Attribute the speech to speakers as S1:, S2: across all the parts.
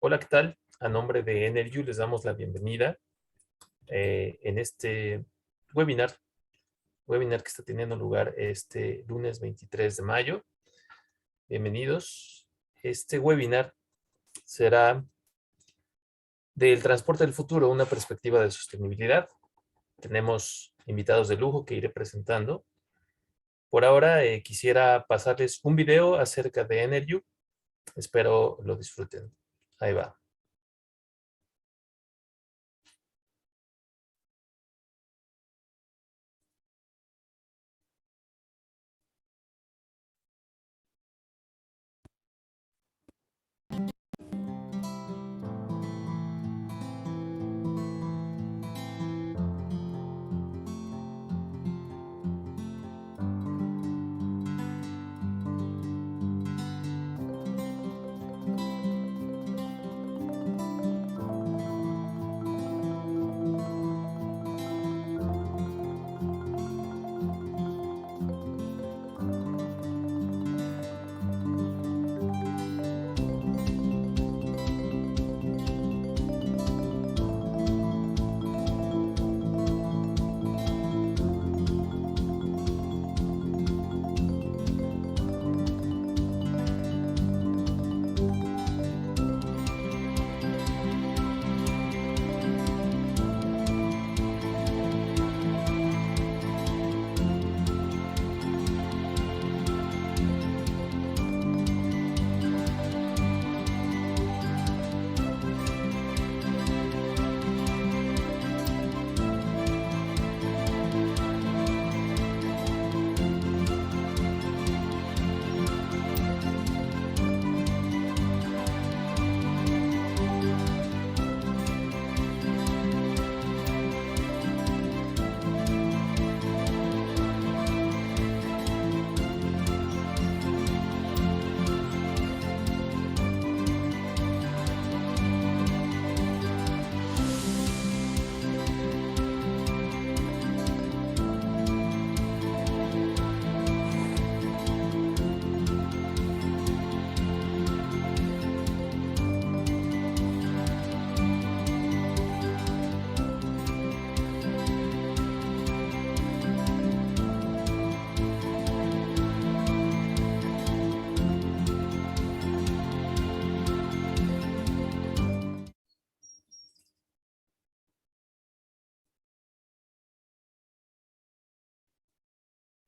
S1: Hola, ¿qué tal? A nombre de Energy les damos la bienvenida en este webinar, que está teniendo lugar este lunes 23 de mayo. Bienvenidos. Este webinar será del transporte del futuro, una perspectiva de sostenibilidad. Tenemos invitados de lujo que iré presentando. Por ahora quisiera pasarles un video acerca de Energy. Espero lo disfruten. Ahí va.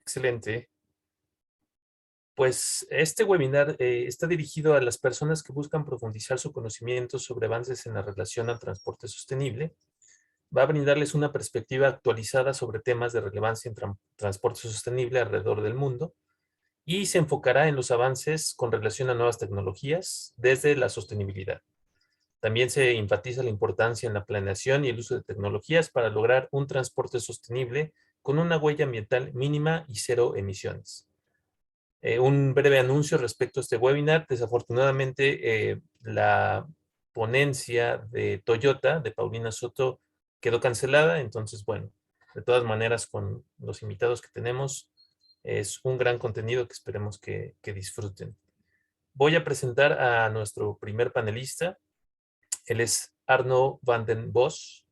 S1: Excelente. Pues este webinar está dirigido a las personas que buscan profundizar su conocimiento sobre avances en la relación al transporte sostenible. Va a brindarles una perspectiva actualizada sobre temas de relevancia en transporte sostenible alrededor del mundo y se enfocará en los avances con relación a nuevas tecnologías desde la sostenibilidad. También se enfatiza la importancia en la planeación y el uso de tecnologías para lograr un transporte sostenible con una huella ambiental mínima y cero emisiones. Un breve anuncio respecto a este webinar. Desafortunadamente, la ponencia de Toyota, de Paulina Soto, quedó cancelada. Entonces, bueno, de todas maneras, con los invitados que tenemos, es un gran contenido que esperemos que disfruten. Voy a presentar a nuestro primer panelista. Él es Arno van den Bos.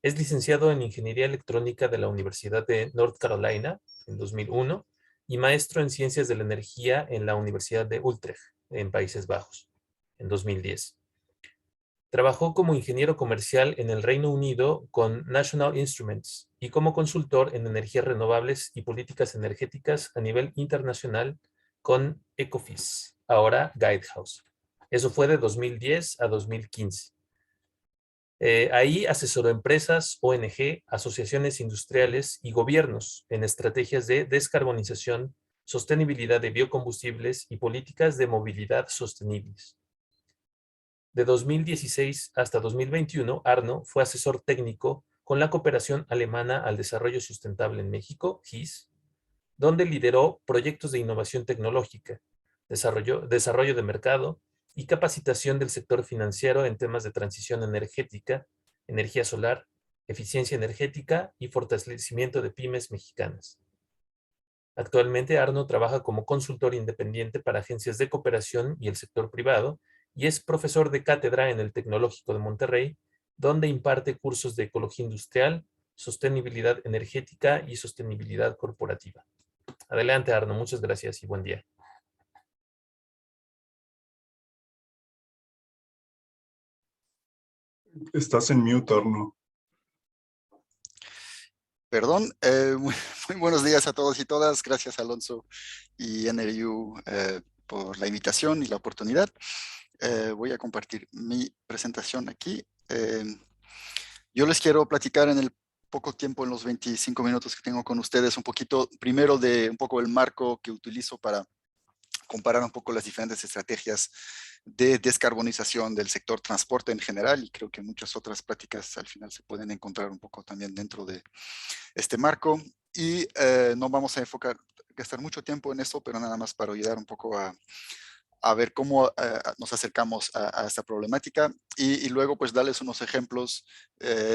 S1: Es licenciado en Ingeniería Electrónica de la Universidad de North Carolina en 2001 y maestro en Ciencias de la Energía en la Universidad de Utrecht, en Países Bajos, en 2010. Trabajó como ingeniero comercial en el Reino Unido con National Instruments y como consultor en energías renovables y políticas energéticas a nivel internacional con Ecofis, ahora Guidehouse. Eso fue de 2010 a 2015. Ahí asesoró empresas, ONG, asociaciones industriales y gobiernos en estrategias de descarbonización, sostenibilidad de biocombustibles y políticas de movilidad sostenibles. De 2016 hasta 2021, Arno fue asesor técnico con la Cooperación Alemana al Desarrollo Sustentable en México, GIS, donde lideró proyectos de innovación tecnológica, desarrollo de mercado y capacitación del sector financiero en temas de transición energética, energía solar, eficiencia energética y fortalecimiento de pymes mexicanas. Actualmente, Arno trabaja como consultor independiente para agencias de cooperación y el sector privado y es profesor de cátedra en el Tecnológico de Monterrey, donde imparte cursos de ecología industrial, sostenibilidad energética y sostenibilidad corporativa. Adelante, Arno. Muchas gracias y buen día.
S2: Estás en mute, Arno.
S3: Perdón, muy buenos días a todos y todas. Gracias, Alonso y NRU por la invitación y la oportunidad. Voy a compartir mi presentación aquí. Yo les quiero platicar en el poco tiempo, en los 25 minutos que tengo con ustedes, un poquito, primero de un poco el marco que utilizo para comparar un poco las diferentes estrategias de descarbonización del sector transporte en general, y creo que muchas otras prácticas al final se pueden encontrar un poco también dentro de este marco. Y no vamos a gastar mucho tiempo en esto, pero nada más para ayudar un poco a ver cómo nos acercamos a esta problemática y luego pues darles unos ejemplos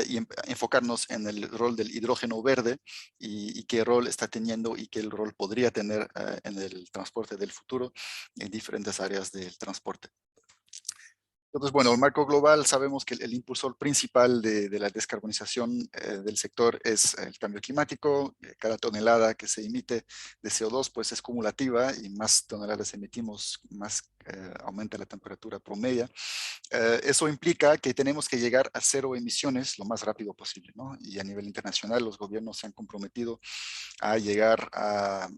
S3: y enfocarnos en el rol del hidrógeno verde y qué rol está teniendo y qué rol podría tener en el transporte del futuro en diferentes áreas del transporte. Entonces, bueno, el marco global, sabemos que el impulsor principal de la descarbonización del sector es el cambio climático. Cada tonelada que se emite de CO2 pues es cumulativa, y más toneladas emitimos, más aumenta la temperatura promedia. Eso implica que tenemos que llegar a cero emisiones lo más rápido posible, ¿no? Y a nivel internacional los gobiernos se han comprometido a llegar a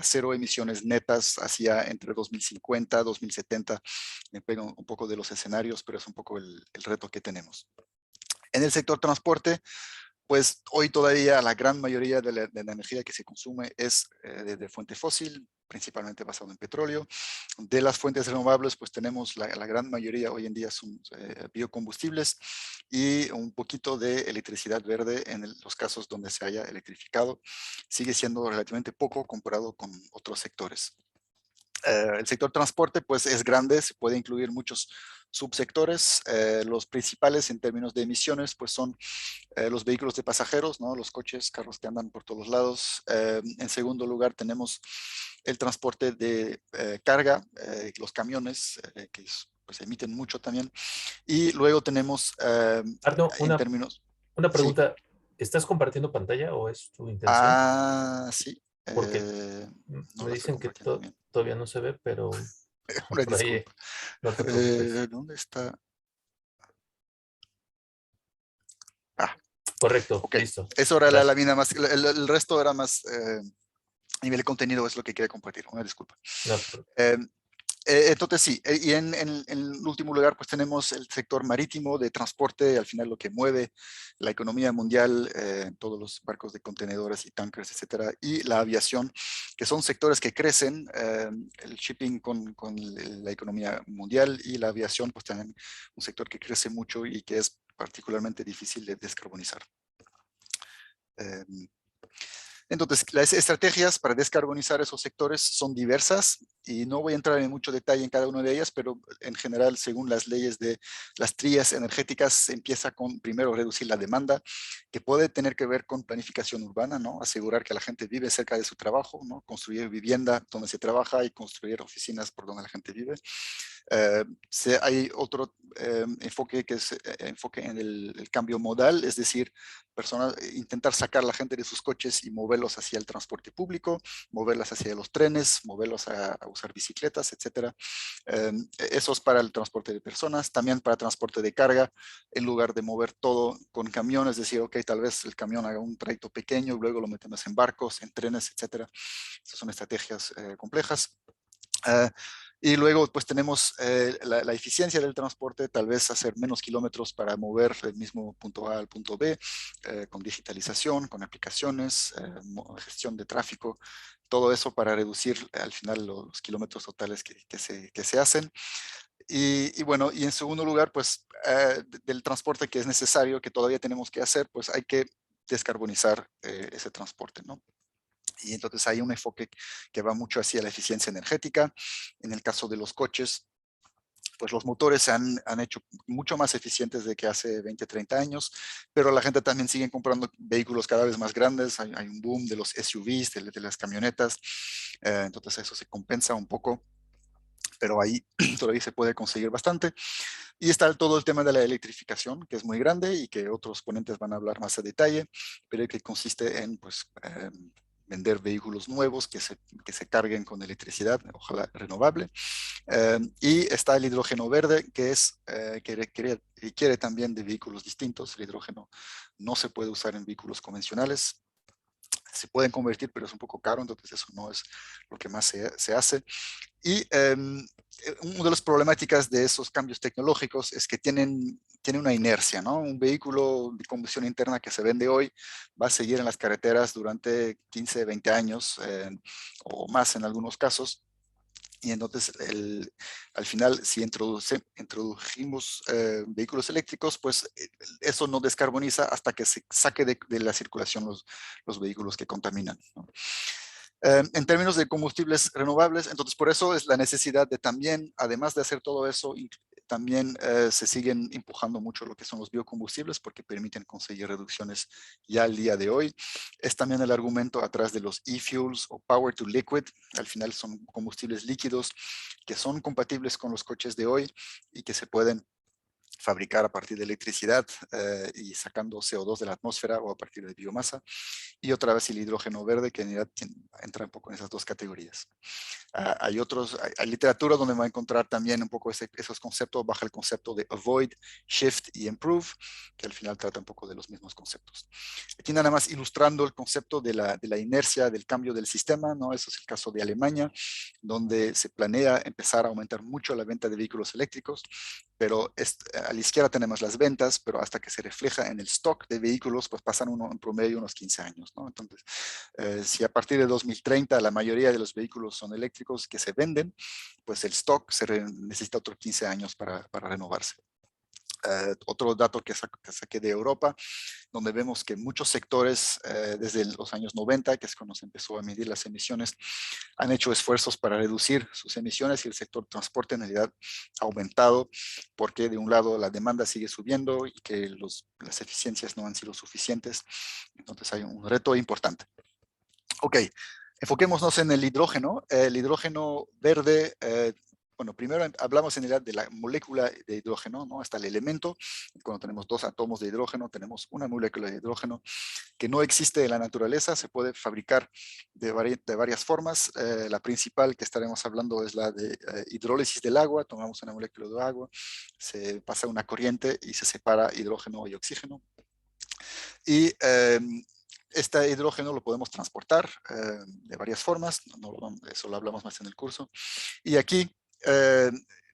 S3: cero emisiones netas hacia entre 2050, 2070, depende un poco de los escenarios, pero es un poco el reto que tenemos. En el sector transporte, pues hoy todavía la gran mayoría de la energía que se consume es de fuente fósil, principalmente basado en petróleo. De las fuentes renovables, pues tenemos la gran mayoría hoy en día son biocombustibles y un poquito de electricidad verde en los casos donde se haya electrificado. Sigue siendo relativamente poco comparado con otros sectores. El sector transporte pues es grande, se puede incluir muchos subsectores. Los principales en términos de emisiones pues son los vehículos de pasajeros, ¿no? Los coches, carros que andan por todos lados. En segundo lugar tenemos el transporte de carga, los camiones que pues emiten mucho también. Y luego tenemos
S1: Arno,
S3: en términos...
S1: una
S3: Sí.
S1: pregunta. ¿Estás compartiendo pantalla o es tu intención?
S3: Sí.
S1: Porque
S3: No
S1: me
S3: la estoy
S1: dicen que
S3: compartiendo bien.
S1: todavía no se ve, pero
S3: Una
S1: por ahí
S3: disculpa.
S1: no te preocupes.
S3: ¿Dónde está?
S1: Correcto,
S3: Ok.
S1: listo.
S3: Eso era la
S1: Gracias.
S3: mina más... El resto era más... a nivel de contenido es lo que quería compartir. Una disculpa.
S1: No te preocupes.
S3: Eh, Entonces sí, y en último lugar pues tenemos el sector marítimo de transporte, al final lo que mueve la economía mundial, todos los barcos de contenedores y tankers, etcétera, y la aviación, que son sectores que crecen, el shipping con la economía mundial, y la aviación pues también un sector que crece mucho y que es particularmente difícil de descarbonizar. Entonces, las estrategias para descarbonizar esos sectores son diversas y no voy a entrar en mucho detalle en cada una de ellas, pero en general, según las leyes de las trías energéticas, se empieza con primero reducir la demanda, que puede tener que ver con planificación urbana, ¿no? Asegurar que la gente vive cerca de su trabajo, ¿no? Construir vivienda donde se trabaja y construir oficinas por donde la gente vive. Hay otro enfoque que es enfoque en el cambio modal, es decir, intentar sacar a la gente de sus coches y moverlos hacia el transporte público, moverlas hacia los trenes, moverlos a usar bicicletas, etcétera. Eso es para el transporte de personas. También para transporte de carga, en lugar de mover todo con camiones, es decir, ok, tal vez el camión haga un trayecto pequeño y luego lo metemos en barcos, en trenes, etcétera. Esas son estrategias complejas. Y luego pues tenemos la eficiencia del transporte, tal vez hacer menos kilómetros para mover el mismo punto A al punto B, con digitalización, con aplicaciones, gestión de tráfico, todo eso para reducir al final los kilómetros totales que se hacen. Y bueno, y en segundo lugar, pues del transporte que es necesario, que todavía tenemos que hacer, pues hay que descarbonizar ese transporte, ¿no? Y entonces hay un enfoque que va mucho hacia la eficiencia energética. En el caso de los coches, pues los motores se han hecho mucho más eficientes de que hace 20, 30 años, pero la gente también sigue comprando vehículos cada vez más grandes. Hay un boom de los SUVs, de las camionetas, entonces eso se compensa un poco. pero ahí todavía se puede conseguir bastante. Y está todo el tema de la electrificación, que es muy grande y que otros ponentes van a hablar más a detalle, pero que consiste en pues, vender vehículos nuevos que se carguen con electricidad, ojalá renovable. Y está el hidrógeno verde, que requiere también de vehículos distintos. El hidrógeno no se puede usar en vehículos convencionales. Se pueden convertir, pero es un poco caro, entonces eso no es lo que más se hace. Y una de las problemáticas de esos cambios tecnológicos es que tiene una inercia, ¿no? Un vehículo de combustión interna que se vende hoy va a seguir en las carreteras durante 15, 20 años o más en algunos casos. Y entonces, al final, si introdujimos vehículos eléctricos, pues eso no descarboniza hasta que se saque de la circulación los vehículos que contaminan, ¿no? En términos de combustibles renovables, entonces por eso es la necesidad de también, además de hacer todo eso, también se siguen empujando mucho lo que son los biocombustibles porque permiten conseguir reducciones ya al día de hoy. Es también el argumento atrás de los e-fuels o power to liquid. Al final son combustibles líquidos que son compatibles con los coches de hoy y que se pueden fabricar a partir de electricidad y sacando CO2 de la atmósfera o a partir de biomasa. Y otra vez el hidrógeno verde, que en realidad entra un poco en esas dos categorías. Hay literatura donde va a encontrar también un poco esos conceptos bajo el concepto de avoid, shift y improve, que al final trata un poco de los mismos conceptos. Aquí nada más ilustrando el concepto de la inercia del cambio del sistema, ¿no? Eso es el caso de Alemania, donde se planea empezar a aumentar mucho la venta de vehículos eléctricos, pero a la izquierda tenemos las ventas, pero hasta que se refleja en el stock de vehículos, pues pasan en promedio unos 15 años, ¿no? Entonces, si a partir de 2030 la mayoría de los vehículos son eléctricos que se venden, pues el stock necesita otros 15 años para renovarse. Otro dato que saqué de Europa, donde vemos que muchos sectores desde los años 90, que es cuando se empezó a medir las emisiones, han hecho esfuerzos para reducir sus emisiones y el sector transporte en realidad ha aumentado porque de un lado la demanda sigue subiendo y que las eficiencias no han sido suficientes. Entonces hay un reto importante. Ok, enfoquémonos en el hidrógeno. El hidrógeno verde, bueno, primero hablamos en realidad de la molécula de hidrógeno, ¿no? Hasta el elemento. Cuando tenemos dos átomos de hidrógeno, tenemos una molécula de hidrógeno que no existe en la naturaleza, se puede fabricar de varias formas. La principal que estaremos hablando es la de hidrólisis del agua. Tomamos una molécula de agua, se pasa una corriente y se separa hidrógeno y oxígeno. Y este hidrógeno lo podemos transportar de varias formas, eso lo hablamos más en el curso. Y aquí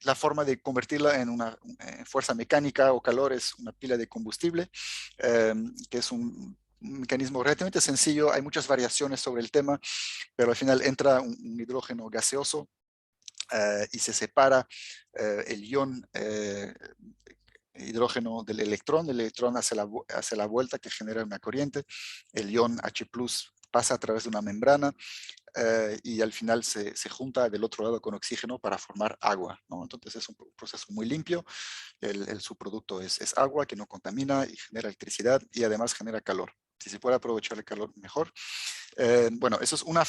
S3: la forma de convertirla en una fuerza mecánica o calor es una pila de combustible, que es un mecanismo relativamente sencillo. Hay muchas variaciones sobre el tema, pero al final entra un hidrógeno gaseoso y se separa el ion hidrógeno del electrón. El electrón hace la vuelta que genera una corriente. El ion H+ pasa a través de una membrana y al final se junta del otro lado con oxígeno para formar agua, ¿no? Entonces es un proceso muy limpio. El subproducto es agua que no contamina y genera electricidad y además genera calor. Si se puede aprovechar el calor, mejor. Bueno, eso es una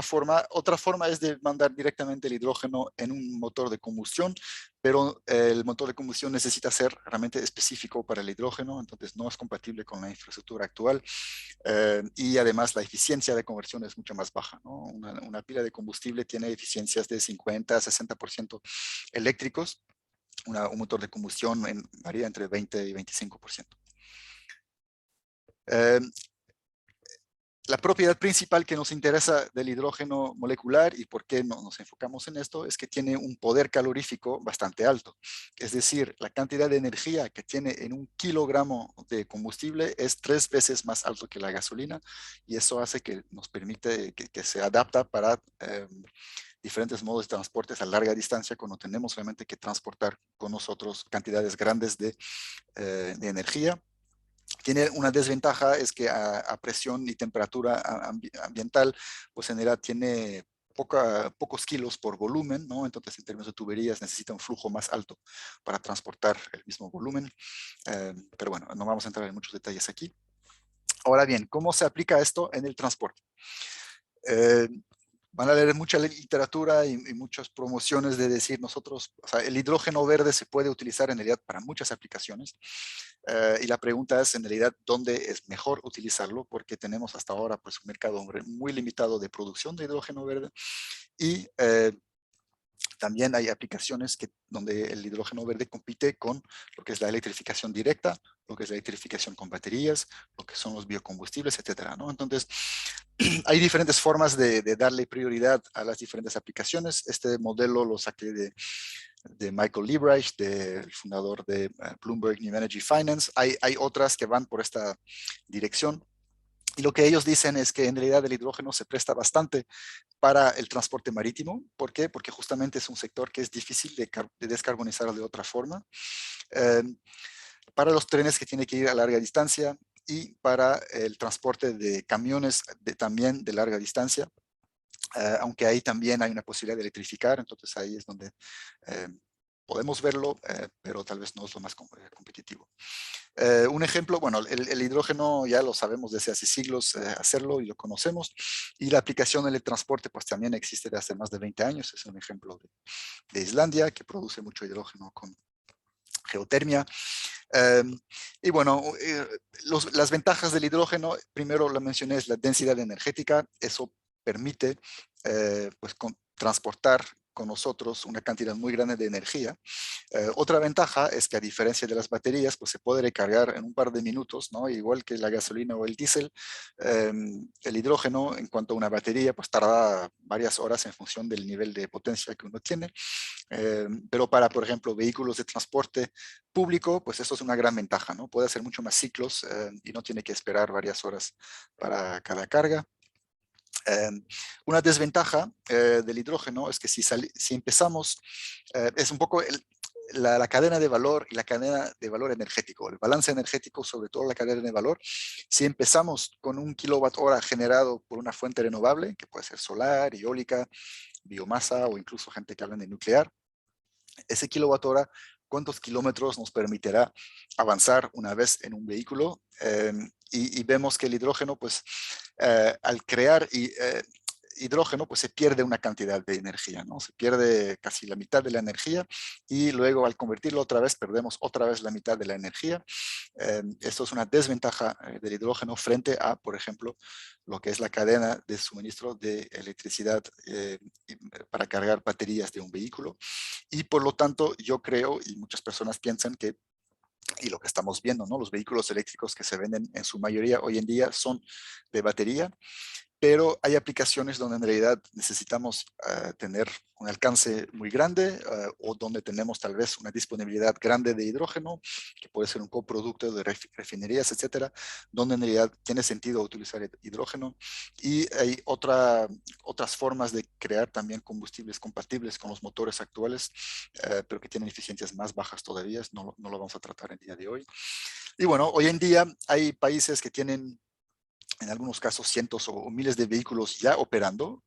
S3: forma. Otra forma es de mandar directamente el hidrógeno en un motor de combustión, pero el motor de combustión necesita ser realmente específico para el hidrógeno, entonces no es compatible con la infraestructura actual. Y además la eficiencia de conversión es mucho más baja, ¿no? Una pila de combustible tiene eficiencias de 50 a 60% eléctricos. Un motor de combustión varía entre 20 y 25%. La propiedad principal que nos interesa del hidrógeno molecular y por qué nos enfocamos en esto es que tiene un poder calorífico bastante alto. Es decir, la cantidad de energía que tiene en un kilogramo de combustible es 3 veces más alto que la gasolina y eso hace que nos permite que se adapta para diferentes modos de transportes a larga distancia cuando tenemos realmente que transportar con nosotros cantidades grandes de energía. Tiene una desventaja, es que a presión y temperatura ambiental, pues en realidad tiene pocos kilos por volumen, ¿no? Entonces en términos de tuberías necesita un flujo más alto para transportar el mismo volumen. Pero bueno, no vamos a entrar en muchos detalles aquí. Ahora bien, ¿cómo se aplica esto en el transporte? van a leer mucha literatura y muchas promociones de decir nosotros, o sea, el hidrógeno verde se puede utilizar en realidad para muchas aplicaciones. Y la pregunta es en realidad dónde es mejor utilizarlo, porque tenemos hasta ahora pues un mercado muy limitado de producción de hidrógeno verde y también hay aplicaciones donde el hidrógeno verde compite con lo que es la electrificación directa, lo que es la electrificación con baterías, lo que son los biocombustibles, etcétera, ¿no? Entonces, hay diferentes formas de darle prioridad a las diferentes aplicaciones. Este modelo lo saqué de Michael Liebreich, del fundador de Bloomberg New Energy Finance. Hay otras que van por esta dirección. Y lo que ellos dicen es que en realidad el hidrógeno se presta bastante para el transporte marítimo. ¿Por qué? Porque justamente es un sector que es difícil de descarbonizar de otra forma. Para los trenes que tienen que ir a larga distancia y para el transporte de camiones también de larga distancia. Aunque ahí también hay una posibilidad de electrificar, entonces ahí es donde podemos verlo, pero tal vez no es lo más competitivo. Un ejemplo, bueno, el hidrógeno ya lo sabemos desde hace siglos hacerlo y lo conocemos, y la aplicación en el transporte pues también existe desde hace más de 20 años, es un ejemplo de Islandia que produce mucho hidrógeno con geotermia. Y bueno, las ventajas del hidrógeno, primero lo mencioné, es la densidad energética, eso permite pues transportar con nosotros una cantidad muy grande de energía. Otra ventaja es que a diferencia de las baterías, pues se puede recargar en un par de minutos, ¿no? Igual que la gasolina o el diésel, el hidrógeno en cuanto a una batería, pues tarda varias horas en función del nivel de potencia que uno tiene. Pero para, por ejemplo, vehículos de transporte público, pues eso es una gran ventaja, ¿no? Puede hacer mucho más ciclos y no tiene que esperar varias horas para cada carga. Una desventaja del hidrógeno es que si empezamos, es un poco la cadena de valor y la cadena de valor energético, el balance energético, sobre todo la cadena de valor. Si empezamos con un kilowatt hora generado por una fuente renovable, que puede ser solar, eólica, biomasa o incluso gente que habla de nuclear, ese kilowatt hora, ¿cuántos kilómetros nos permitirá avanzar una vez en un vehículo? Y vemos que el hidrógeno, pues, al crear hidrógeno, pues se pierde una cantidad de energía, ¿no? Se pierde casi la mitad de la energía y luego al convertirlo otra vez, perdemos otra vez la mitad de la energía. Esto es una desventaja del hidrógeno frente a, por ejemplo, lo que es la cadena de suministro de electricidad para cargar baterías de un vehículo. Y por lo tanto, yo creo, y muchas personas piensan que, y lo que estamos viendo, ¿no? Los vehículos eléctricos que se venden en su mayoría hoy en día son de batería, pero hay aplicaciones donde en realidad necesitamos tener un alcance muy grande o donde tenemos tal vez una disponibilidad grande de hidrógeno, que puede ser un coproducto de refinerías, etcétera, donde en realidad tiene sentido utilizar hidrógeno. Y hay otras formas de crear también combustibles compatibles con los motores actuales, pero que tienen eficiencias más bajas todavía. No lo vamos a tratar el día de hoy. Y bueno, hoy en día hay países que tienen en algunos casos cientos o miles de vehículos ya operando.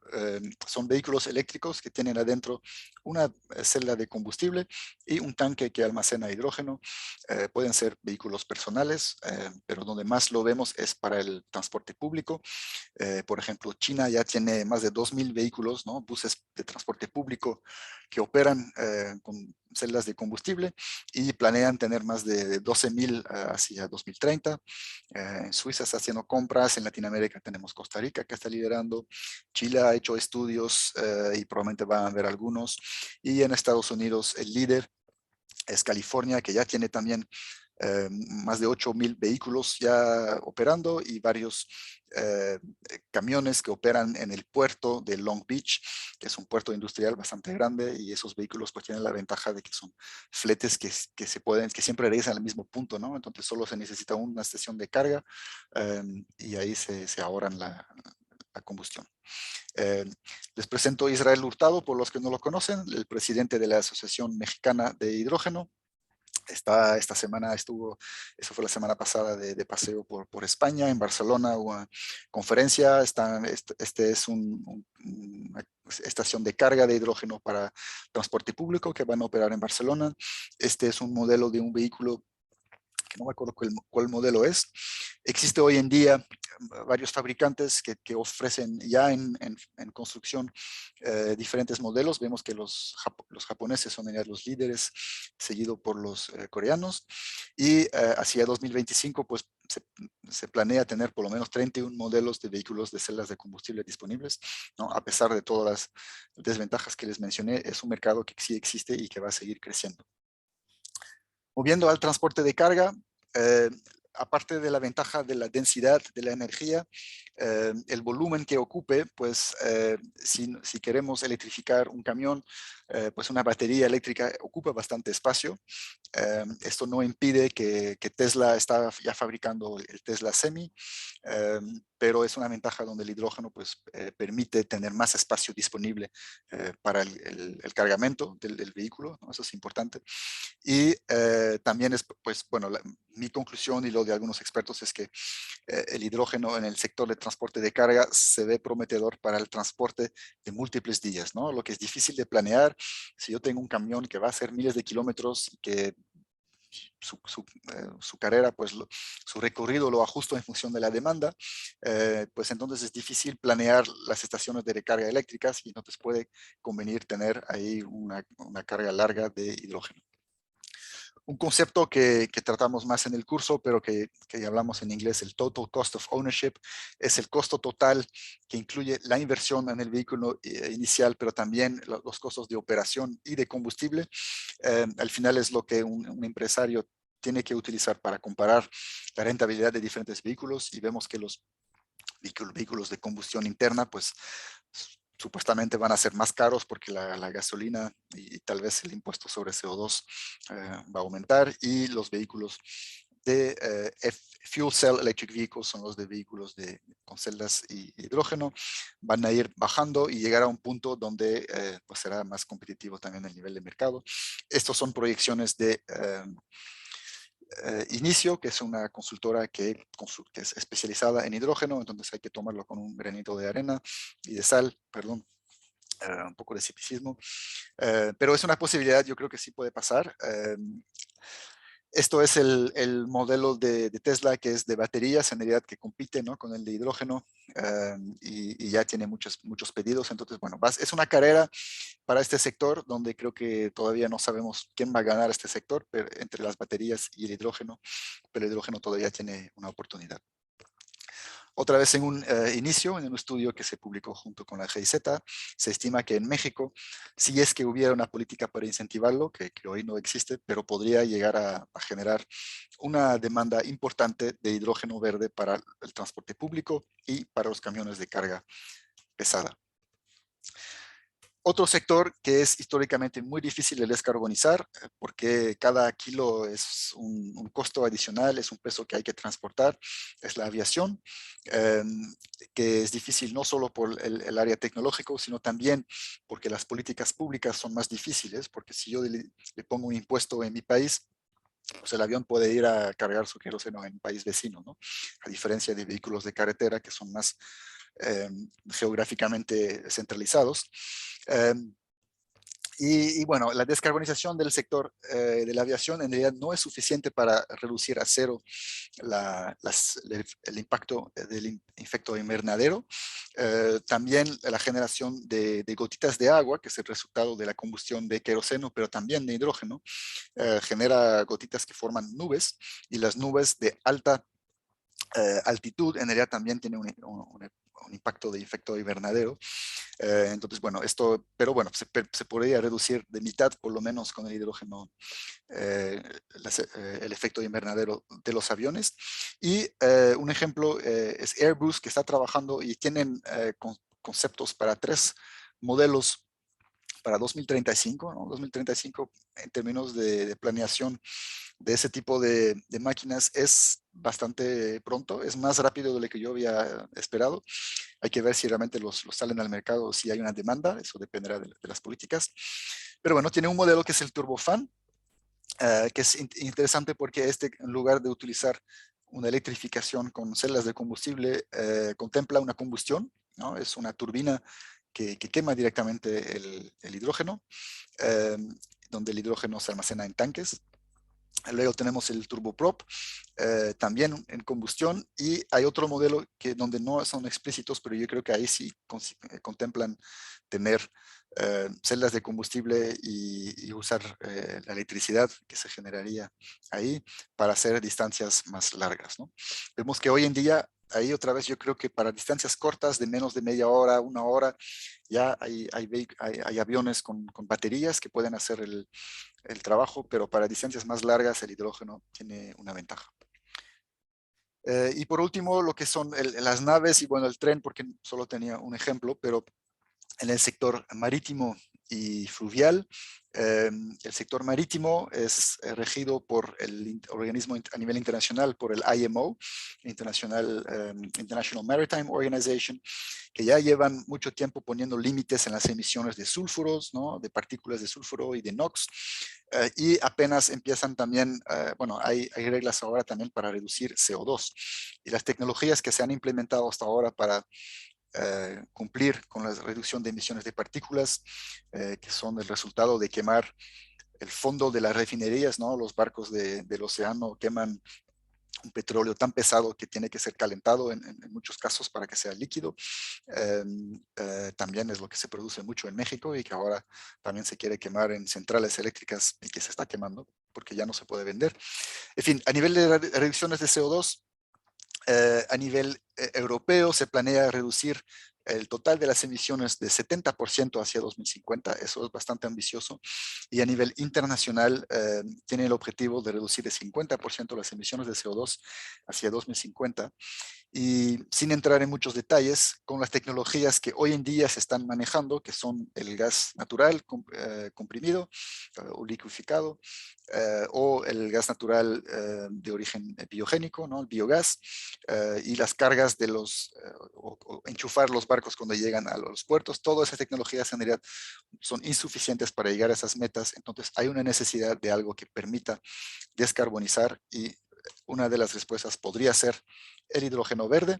S3: Son vehículos eléctricos que tienen adentro una celda de combustible y un tanque que almacena hidrógeno. Pueden ser vehículos personales, pero donde más lo vemos es para el transporte público. Por ejemplo, China ya tiene más de 2.000 vehículos, ¿no? Buses de transporte público que operan con celdas de combustible y planean tener más de 12.000 hacia 2030. En Suiza está haciendo compras, en Latinoamérica tenemos Costa Rica que está liderando, Chile ha hecho estudios y probablemente van a haber algunos, y en Estados Unidos el líder es California, que ya tiene también más de 8.000 vehículos ya operando y varios camiones que operan en el puerto de Long Beach, que es un puerto industrial bastante grande, y esos vehículos pues tienen la ventaja de que son fletes que siempre regresan al mismo punto, ¿no? Entonces solo se necesita una estación de carga y ahí se ahorran la combustión. Les presento a Israel Hurtado, por los que no lo conocen, el presidente de la Asociación Mexicana de Hidrógeno. Esta semana eso fue la semana pasada de paseo por España, en Barcelona, una conferencia. Este es una estación de carga de hidrógeno para transporte público que van a operar en Barcelona. Este es un modelo de un vehículo no me acuerdo cuál modelo es. Existe hoy en día varios fabricantes que ofrecen ya en construcción diferentes modelos. Vemos que los japoneses son ya los líderes, seguido por los coreanos. Y hacia 2025, pues se planea tener por lo menos 31 modelos de vehículos de celdas de combustible disponibles, ¿no? A pesar de todas las desventajas que les mencioné, es un mercado que sí existe y que va a seguir creciendo. Moviendo al transporte de carga, aparte de la ventaja de la densidad de la energía, el volumen que ocupe, pues si queremos electrificar un camión, pues una batería eléctrica ocupa bastante espacio. Esto no impide que Tesla está ya fabricando el Tesla Semi, pero es una ventaja donde el hidrógeno pues, permite tener más espacio disponible para el cargamento del vehículo, ¿no? Eso es importante. Y también es, pues, bueno, mi conclusión y lo de algunos expertos es que el hidrógeno en el sector de transporte de carga se ve prometedor para el transporte de múltiples días, ¿no? Lo que es difícil de planear, si yo tengo un camión que va a hacer miles de kilómetros y que su carrera, pues su recorrido lo ajusto en función de la demanda, pues entonces es difícil planear las estaciones de recarga eléctricas y entonces puede convenir tener ahí una carga larga de hidrógeno. Un concepto que tratamos más en el curso, pero que hablamos en inglés, el Total Cost of Ownership, es el costo total que incluye la inversión en el vehículo inicial, pero también los costos de operación y de combustible. Al final es lo que un empresario tiene que utilizar para comparar la rentabilidad de diferentes vehículos, y vemos que los vehículos de combustión interna, pues supuestamente van a ser más caros porque la gasolina y tal vez el impuesto sobre CO2 va a aumentar, y los vehículos de fuel cell electric vehicles, son los de vehículos con celdas y hidrógeno, van a ir bajando y llegar a un punto donde pues será más competitivo también el nivel de mercado. Estos son proyecciones de Inicio, que es una consultora que es especializada en hidrógeno, entonces hay que tomarlo con un granito de arena y de sal, perdón, un poco de escepticismo, pero es una posibilidad, yo creo que sí puede pasar. Esto es el modelo de Tesla, que es de baterías, en realidad, que compite, ¿no?, con el de hidrógeno, y ya tiene muchos pedidos. Entonces, bueno, es una carrera para este sector donde creo que todavía no sabemos quién va a ganar este sector, pero entre las baterías y el hidrógeno, pero el hidrógeno todavía tiene una oportunidad. Otra vez en un inicio, en un estudio que se publicó junto con la GIZ, se estima que en México, si es que hubiera una política para incentivarlo, que hoy no existe, pero podría llegar a generar una demanda importante de hidrógeno verde para el transporte público y para los camiones de carga pesada. Otro sector que es históricamente muy difícil de descarbonizar, porque cada kilo es un costo adicional, es un peso que hay que transportar, es la aviación, que es difícil no solo por el área tecnológico, sino también porque las políticas públicas son más difíciles, porque si yo le pongo un impuesto en mi país, pues el avión puede ir a cargar su queroseno en un país vecino, ¿no? A diferencia de vehículos de carretera que son más geográficamente centralizados. Y bueno, la descarbonización del sector de la aviación en realidad no es suficiente para reducir a cero el impacto del efecto invernadero. También la generación de gotitas de agua, que es el resultado de la combustión de queroseno, pero también de hidrógeno, genera gotitas que forman nubes, y las nubes de alta altitud en realidad también tienen un impacto de efecto invernadero. Entonces, bueno, pero bueno, se podría reducir de mitad, por lo menos, con el hidrógeno, el efecto invernadero de los aviones. Y un ejemplo es Airbus, que está trabajando y tienen conceptos para 3 modelos para 2035, ¿no? 2035 en términos de planeación de ese tipo de máquinas es bastante pronto, es más rápido de lo que yo había esperado. Hay que ver si realmente los salen al mercado o si hay una demanda, eso dependerá de las políticas. Pero bueno, tiene un modelo que es el turbofan, que es interesante porque en lugar de utilizar una electrificación con celdas de combustible, contempla una combustión, ¿no? Es una turbina que quema directamente el hidrógeno, donde el hidrógeno se almacena en tanques. Luego tenemos el turboprop, también en combustión, y hay otro modelo donde no son explícitos, pero yo creo que ahí sí contemplan tener celdas de combustible y usar la electricidad que se generaría ahí para hacer distancias más largas, ¿no? Vemos que hoy en día, ahí otra vez yo creo que para distancias cortas de menos de media hora, una hora, ya hay aviones con baterías que pueden hacer el trabajo, pero para distancias más largas el hidrógeno tiene una ventaja. Y por último, lo que son las naves y bueno, el tren, porque solo tenía un ejemplo, pero en el sector marítimo y fluvial, el sector marítimo es regido por el organismo a nivel internacional, por el IMO, International Maritime Organization, que ya llevan mucho tiempo poniendo límites en las emisiones de sulfuros, ¿no? De partículas de sulfuro y de NOx, y apenas empiezan también, bueno, hay reglas ahora también para reducir CO2, y las tecnologías que se han implementado hasta ahora para cumplir con la reducción de emisiones de partículas, que son el resultado de quemar el fondo de las refinerías, ¿no? Los barcos del océano queman un petróleo tan pesado que tiene que ser calentado en muchos casos para que sea líquido. También es lo que se produce mucho en México y que ahora también se quiere quemar en centrales eléctricas y que se está quemando porque ya no se puede vender. En fin, a nivel de reducciones de CO2, a nivel europeo se planea reducir el total de las emisiones de 70% hacia 2050, eso es bastante ambicioso, y a nivel internacional tiene el objetivo de reducir de 50% las emisiones de CO2 hacia 2050, y sin entrar en muchos detalles, con las tecnologías que hoy en día se están manejando, que son el gas natural comprimido o liquefiado, o el gas natural de origen biogénico, ¿no? El biogás, y las cargas de o enchufar los barcos cuando llegan a los puertos. Todas esas tecnologías en realidad son insuficientes para llegar a esas metas, entonces hay una necesidad de algo que permita descarbonizar, y una de las respuestas podría ser el hidrógeno verde.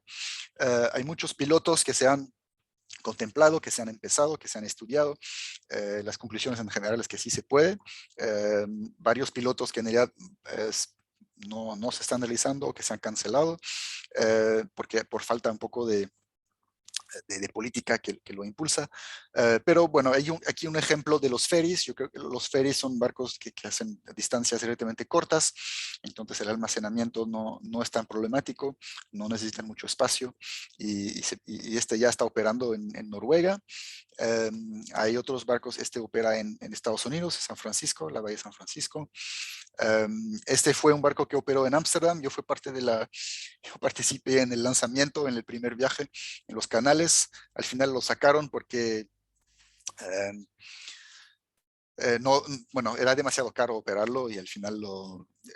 S3: Hay muchos pilotos que se han contemplado, que se han empezado, que se han estudiado. Las conclusiones en general es que sí se puede. Varios pilotos que en realidad no se están realizando o que se han cancelado porque por falta un poco de política que lo impulsa. Pero bueno, hay aquí un ejemplo de los ferries. Yo creo que los ferries son barcos que hacen distancias relativamente cortas, entonces el almacenamiento no es tan problemático, no necesitan mucho espacio, y este ya está operando en Noruega. Hay otros barcos, este opera en Estados Unidos, en San Francisco, la Bahía de San Francisco. Este fue un barco que operó en Ámsterdam. Yo participé en el lanzamiento, en el primer viaje, en los canales. Al final lo sacaron porque no, bueno, era demasiado caro operarlo, y al final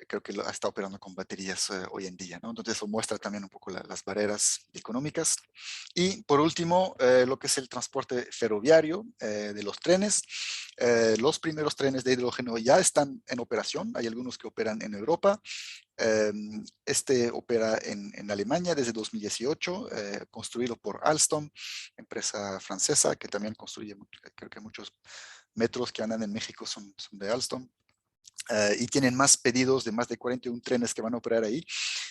S3: creo que lo está operando con baterías hoy en día, ¿no? Entonces eso muestra también un poco las barreras económicas. Y por último, lo que es el transporte ferroviario de los trenes. Los primeros trenes de hidrógeno ya están en operación. Hay algunos que operan en Europa. Este opera en Alemania desde 2018, construido por Alstom, empresa francesa que también construye, creo que muchos metros que andan en México son de Alstom. Y tienen más pedidos de más de 41 trenes que van a operar ahí.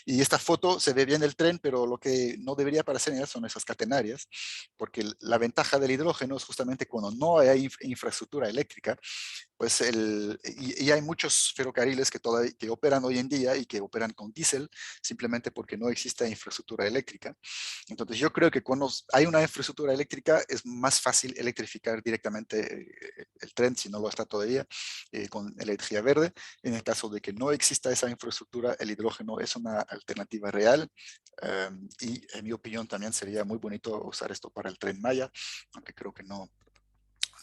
S3: Y esta foto se ve bien el tren, pero lo que no debería aparecer en él son esas catenarias, porque la ventaja del hidrógeno es justamente cuando no hay infraestructura eléctrica, pues y hay muchos ferrocarriles que operan hoy en día y que operan con diésel, simplemente porque no existe infraestructura eléctrica. Entonces yo creo que cuando hay una infraestructura eléctrica es más fácil electrificar directamente el tren, si no lo está todavía, con energía verde. En el caso de que no exista esa infraestructura, el hidrógeno es una alternativa real, y en mi opinión también sería muy bonito usar esto para el Tren Maya, aunque creo que no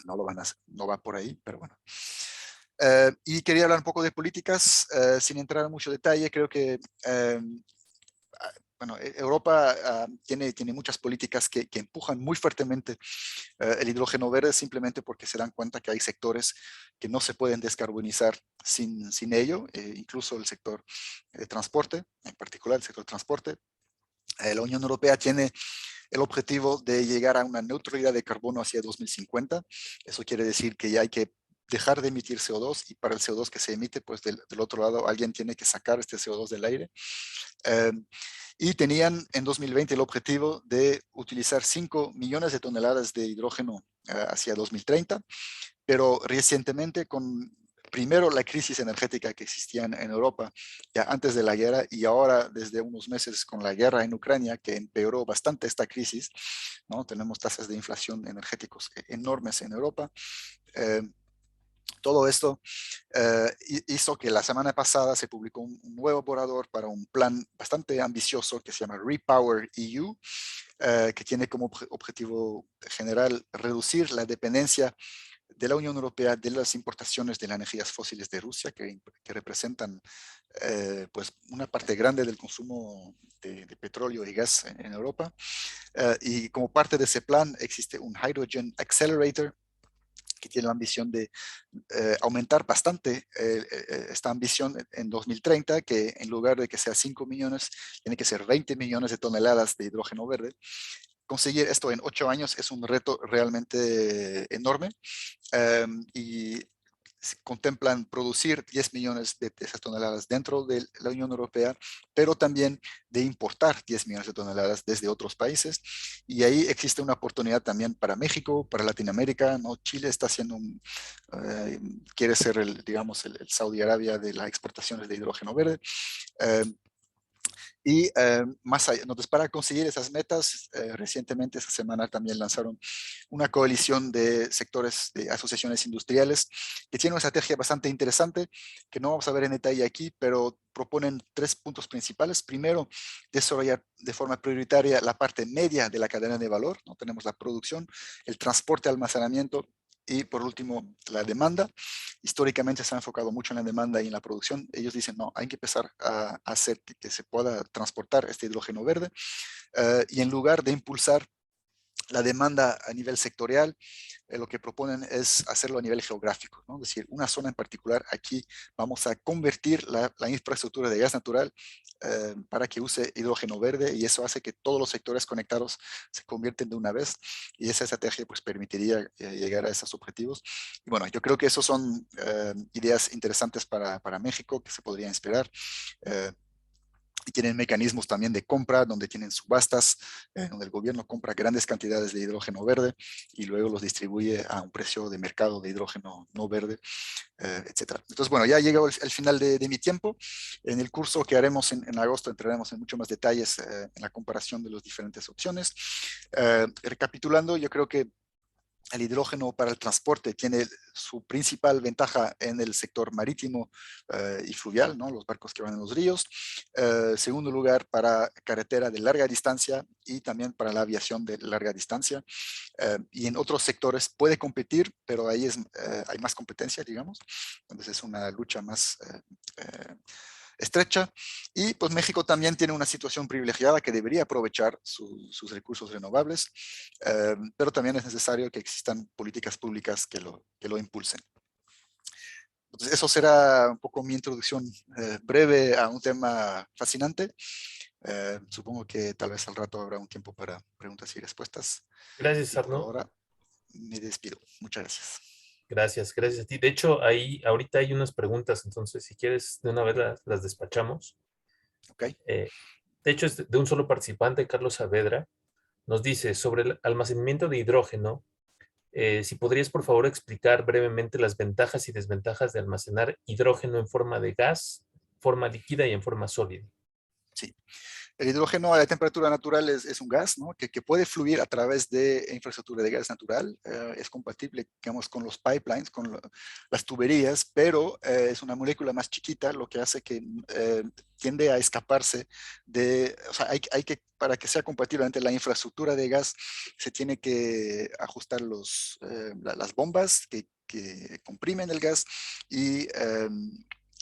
S3: lo van a hacer, no va por ahí, pero bueno. Y quería hablar un poco de políticas, sin entrar en mucho detalle. Creo que bueno, Europa tiene muchas políticas que empujan muy fuertemente el hidrógeno verde, simplemente porque se dan cuenta que hay sectores que no se pueden descarbonizar sin ello, incluso el sector de transporte, en particular el sector de transporte. La Unión Europea tiene el objetivo de llegar a una neutralidad de carbono hacia 2050. Eso quiere decir que ya hay que dejar de emitir CO2 y para el CO2 que se emite, pues del otro lado alguien tiene que sacar este CO2 del aire. Y tenían en 2020 el objetivo de utilizar 5 millones de toneladas de hidrógeno hacia 2030, pero recientemente con primero la crisis energética que existía en Europa ya antes de la guerra y ahora desde unos meses con la guerra en Ucrania que empeoró bastante esta crisis, ¿no? Tenemos tasas de inflación energéticos enormes en Europa. Todo esto hizo que la semana pasada se publicó un nuevo borrador para un plan bastante ambicioso que se llama Repower EU, que tiene como objetivo general reducir la dependencia de la Unión Europea de las importaciones de las energías fósiles de Rusia, que representan pues una parte grande del consumo de petróleo y gas en Europa. Y como parte de ese plan existe un Hydrogen Accelerator, que tiene la ambición de aumentar bastante esta ambición en 2030, que en lugar de que sea 5 millones, tiene que ser 20 millones de toneladas de hidrógeno verde. Conseguir esto en 8 años es un reto realmente enorme y contemplan producir 10 millones de esas toneladas dentro de la Unión Europea, pero también de importar 10 millones de toneladas desde otros países. Y ahí existe una oportunidad también para México, para Latinoamérica, ¿no? Chile está haciendo quiere ser digamos, el Saudi Arabia de las exportaciones de hidrógeno verde. Y más allá, entonces para conseguir esas metas, recientemente esta semana también lanzaron una coalición de sectores, de asociaciones industriales, que tiene una estrategia bastante interesante, que no vamos a ver en detalle aquí, pero proponen 3 puntos principales. Primero, desarrollar de forma prioritaria la parte media de la cadena de valor, ¿no? Tenemos la producción, el transporte, almacenamiento, y por último, la demanda. Históricamente se ha enfocado mucho en la demanda y en la producción. Ellos dicen, no, hay que empezar a hacer que se pueda transportar este hidrógeno verde. Y en lugar de impulsar la demanda a nivel sectorial, lo que proponen es hacerlo a nivel geográfico, ¿no? Es decir, una zona en particular, aquí vamos a convertir la infraestructura de gas natural para que use hidrógeno verde y eso hace que todos los sectores conectados se convierten de una vez y esa estrategia pues permitiría llegar a esos objetivos. Y bueno, yo creo que esos son ideas interesantes para México que se podría inspirar. Y tienen mecanismos también de compra, donde tienen subastas, donde el gobierno compra grandes cantidades de hidrógeno verde y luego los distribuye a un precio de mercado de hidrógeno no verde, etcétera. Entonces, bueno, ya llegó el final de mi tiempo. En el curso que haremos en agosto entraremos en mucho más detalles en la comparación de las diferentes opciones. Recapitulando, yo creo que el hidrógeno para el transporte tiene su principal ventaja en el sector marítimo y fluvial, ¿no? Los barcos que van en los ríos. Segundo lugar, para carretera de larga distancia y también para la aviación de larga distancia. Y en otros sectores puede competir, pero ahí hay más competencia, digamos. Entonces es una lucha más estrecha. Y pues México también tiene una situación privilegiada que debería aprovechar sus recursos renovables, pero también es necesario que existan políticas públicas que lo impulsen. Entonces eso será un poco mi introducción breve a un tema fascinante. Supongo que tal vez al rato habrá un tiempo para preguntas y respuestas.
S1: Gracias,
S3: Y por
S1: Arno.
S3: ahora me despido. Muchas gracias.
S1: Gracias, gracias a ti. De hecho, ahorita hay unas preguntas, entonces si quieres de una vez las despachamos.
S3: Okay.
S1: De hecho, es de un solo participante, Carlos Saavedra. Nos dice sobre el almacenamiento de hidrógeno, si podrías por favor explicar brevemente las ventajas y desventajas de almacenar hidrógeno en forma de gas, forma líquida y en forma sólida.
S3: Sí. El hidrógeno a la temperatura natural es un gas, ¿no? que puede fluir a través de infraestructura de gas natural. Es compatible, digamos, con los pipelines, con las tuberías, pero es una molécula más chiquita, lo que hace que tiende a escaparse o sea, para que sea compatible entre la infraestructura de gas, se tiene que ajustar las bombas que comprimen el gas y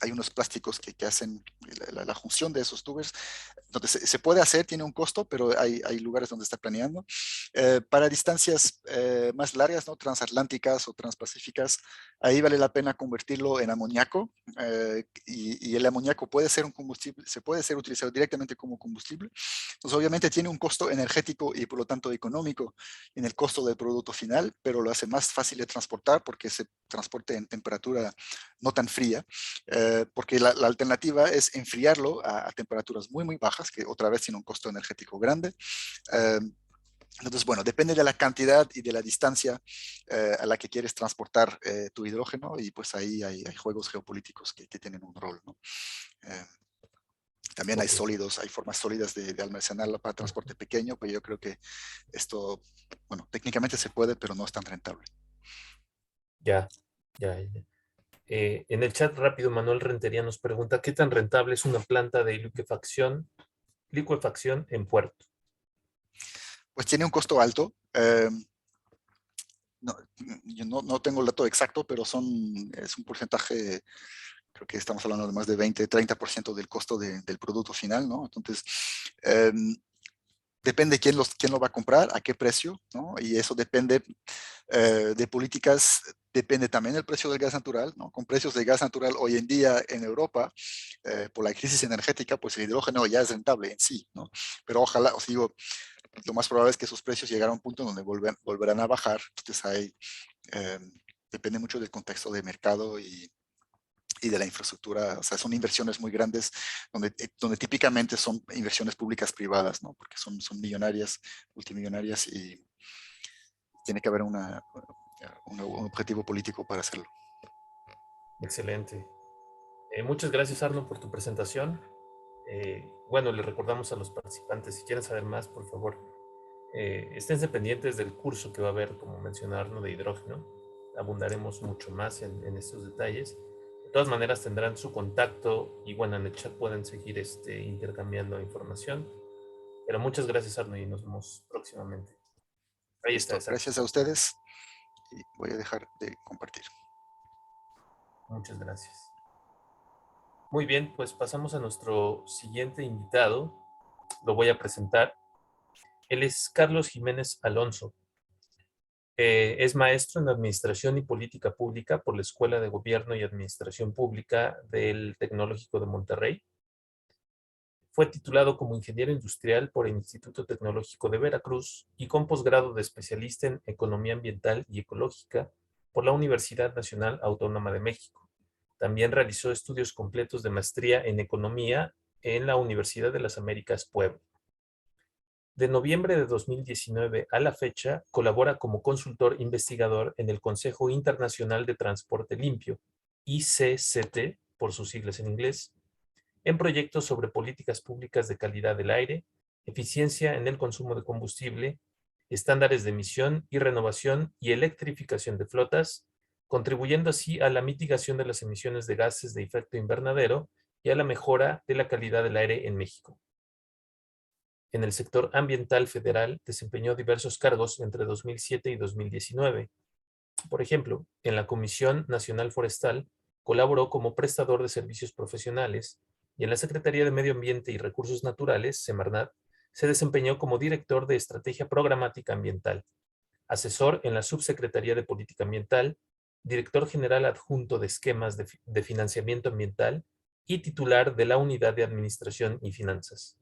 S3: hay unos plásticos que hacen la junción de esos tubers, donde se puede hacer, tiene un costo, pero hay lugares donde está planeando. Para distancias más largas, ¿no? Transatlánticas o transpacíficas, ahí vale la pena convertirlo en amoníaco, y el amoníaco puede ser un combustible, se puede ser utilizado directamente como combustible. Entonces, obviamente tiene un costo energético y por lo tanto económico en el costo del producto final, pero lo hace más fácil de transportar porque se transporte en temperatura no tan fría, porque la alternativa es enfriarlo a temperaturas muy, muy bajas, que otra vez tiene un costo energético grande. Eh, entonces, bueno, depende de la cantidad y de la distancia a la que quieres transportar tu hidrógeno, y pues ahí hay juegos geopolíticos que tienen un rol, ¿no? Eh, También hay
S1: Ok.
S3: sólidos, hay formas sólidas de almacenarlo para transporte pequeño, pero yo creo que esto, bueno, técnicamente se puede, pero no es tan rentable.
S1: Ya, ya, ya. En el chat rápido, Manuel Rentería nos pregunta, ¿qué tan rentable es una planta de liquefacción en puerto?
S3: Pues tiene un costo alto. No, yo no tengo el dato exacto, pero es un porcentaje, creo que estamos hablando de más de 20-30% del costo del producto final, ¿no? Entonces, eh, depende quién lo va a comprar, a qué precio, ¿no? Y eso depende de políticas, depende también del precio del gas natural, ¿no? Con precios de gas natural hoy en día en Europa, por la crisis energética, pues el hidrógeno ya es rentable en sí, ¿no? Pero ojalá, os digo, lo más probable es que esos precios lleguen a un punto donde volverán a bajar. Entonces eh, depende mucho del contexto de mercado y de la infraestructura. O sea, son inversiones muy grandes donde típicamente son inversiones públicas privadas, ¿no? Porque son millonarias, multimillonarias, y tiene que haber un objetivo político para hacerlo.
S1: Excelente. Muchas gracias, Arno, por tu presentación. Bueno, le recordamos a los participantes, si quieren saber más, por favor, esténse pendientes del curso que va a haber, como mencionó Arno, de hidrógeno. Abundaremos mucho más en estos detalles. De todas maneras, tendrán su contacto y, bueno, en el chat pueden seguir intercambiando información. Pero muchas gracias, Arno, y nos vemos próximamente. Ahí está,
S3: Listo,
S1: exacto.
S3: gracias a ustedes, y voy a dejar de compartir.
S1: Muchas gracias. Muy bien, pues pasamos a nuestro siguiente invitado. Lo voy a presentar. Él es Carlos Jiménez Alonso. Es maestro en Administración y Política Pública por la Escuela de Gobierno y Administración Pública del Tecnológico de Monterrey. Fue titulado como ingeniero industrial por el Instituto Tecnológico de Veracruz y con posgrado de especialista en Economía Ambiental y Ecológica por la Universidad Nacional Autónoma de México. También realizó estudios completos de maestría en Economía en la Universidad de las Américas Puebla. De noviembre de 2019 a la fecha, colabora como consultor investigador en el Consejo Internacional de Transporte Limpio, ICCT, por sus siglas en inglés, en proyectos sobre políticas públicas de calidad del aire, eficiencia en el consumo de combustible, estándares de emisión y renovación y electrificación de flotas, contribuyendo así a la mitigación de las emisiones de gases de efecto invernadero y a la mejora de la calidad del aire en México. En el sector ambiental federal desempeñó diversos cargos entre 2007 y 2019. Por ejemplo, en la Comisión Nacional Forestal colaboró como prestador de servicios profesionales y en la Secretaría de Medio Ambiente y Recursos Naturales, Semarnat, se desempeñó como director de Estrategia Programática Ambiental, asesor en la Subsecretaría de Política Ambiental, director general adjunto de Esquemas de Financiamiento Ambiental y titular de la Unidad de Administración y Finanzas.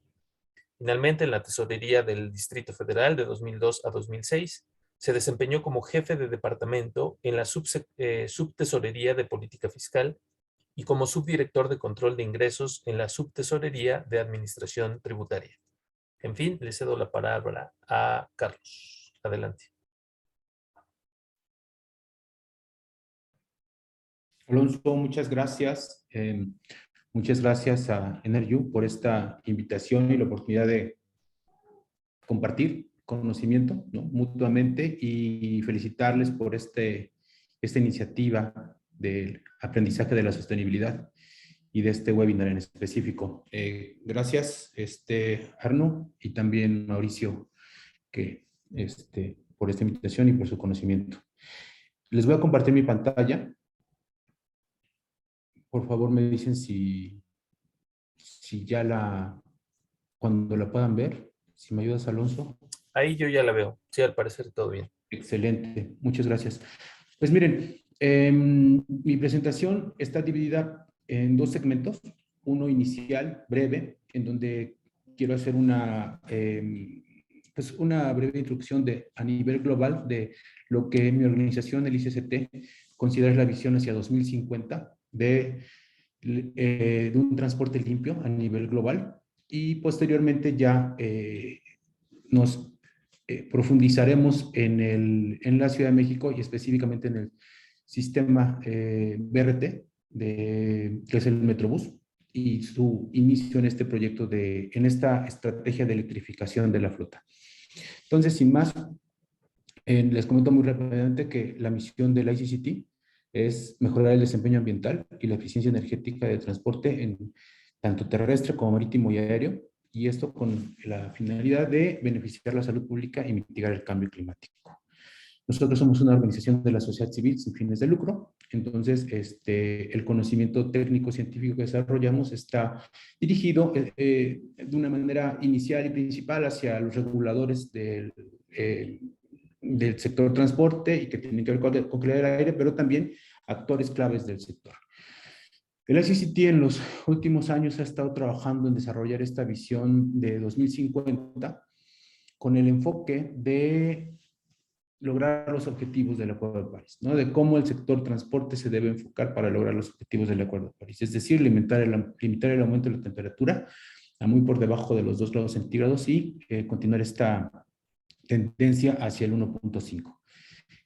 S1: Finalmente, en la Tesorería del Distrito Federal de 2002 a 2006, se desempeñó como jefe de departamento en la Subtesorería de Política Fiscal y como subdirector de Control de Ingresos en la Subtesorería de Administración Tributaria. En fin, le cedo la palabra a Carlos. Adelante.
S4: Alonso, muchas gracias. Muchas gracias a Energy por esta invitación y la oportunidad de compartir conocimiento, ¿no?, mutuamente, y felicitarles por esta iniciativa del aprendizaje de la sostenibilidad y de este webinar en específico. Gracias, Arno, y también Mauricio, por esta invitación y por su conocimiento. Les voy a compartir mi pantalla. por favor me dicen si ya cuando la puedan ver, si me ayudas, Alonso.
S1: Ahí yo ya la veo. Sí, al parecer todo bien.
S4: Excelente, muchas gracias. Pues miren, mi presentación está dividida en dos segmentos. Uno inicial, breve, en donde quiero hacer pues una breve introducción a nivel global de lo que mi organización, el ICCT, considera la visión hacia 2050 de un transporte limpio a nivel global. Y posteriormente ya nos profundizaremos en la Ciudad de México y específicamente en el sistema BRT, que es el Metrobús, y su inicio en este proyecto, en esta estrategia de electrificación de la flota. Entonces, sin más, les comento muy rápidamente que la misión de la ICCT es mejorar el desempeño ambiental y la eficiencia energética de transporte en tanto terrestre como marítimo y aéreo, y esto con la finalidad de beneficiar la salud pública y mitigar el cambio climático. Nosotros somos una organización de la sociedad civil sin fines de lucro, entonces el conocimiento técnico científico que desarrollamos está dirigido de una manera inicial y principal hacia los reguladores del sector transporte y que tienen que ver con calidad del aire, pero también actores claves del sector. El ICCT en los últimos años ha estado trabajando en desarrollar esta visión de 2050 con el enfoque de lograr los objetivos del Acuerdo de París, ¿no? De cómo el sector transporte se debe enfocar para lograr los objetivos del Acuerdo de París, es decir, limitar el aumento de la temperatura a muy por debajo de los 2 grados centígrados y continuar esta tendencia hacia el 1.5.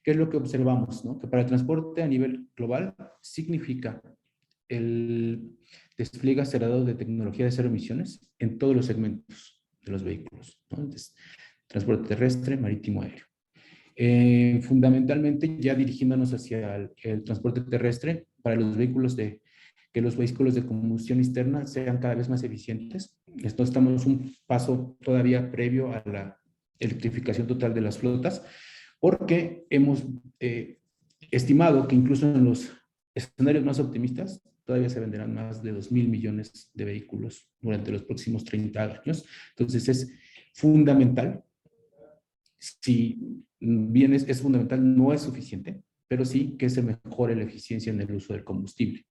S4: ¿Qué es lo que observamos? ¿No? Que para el transporte a nivel global significa el despliegue acelerado de tecnología de cero emisiones en todos los segmentos de los vehículos, ¿no? Entonces, transporte terrestre, marítimo, aéreo. Fundamentalmente, ya dirigiéndonos hacia el transporte terrestre, para que los vehículos de combustión interna sean cada vez más eficientes. Esto estamos un paso todavía previo a la electrificación total de las flotas, porque hemos estimado que incluso en los escenarios más optimistas todavía se venderán más de 2.000 millones de vehículos durante los próximos 30 años. Entonces es fundamental, si bien es fundamental, no es suficiente, pero sí que se mejore la eficiencia en el uso del combustible.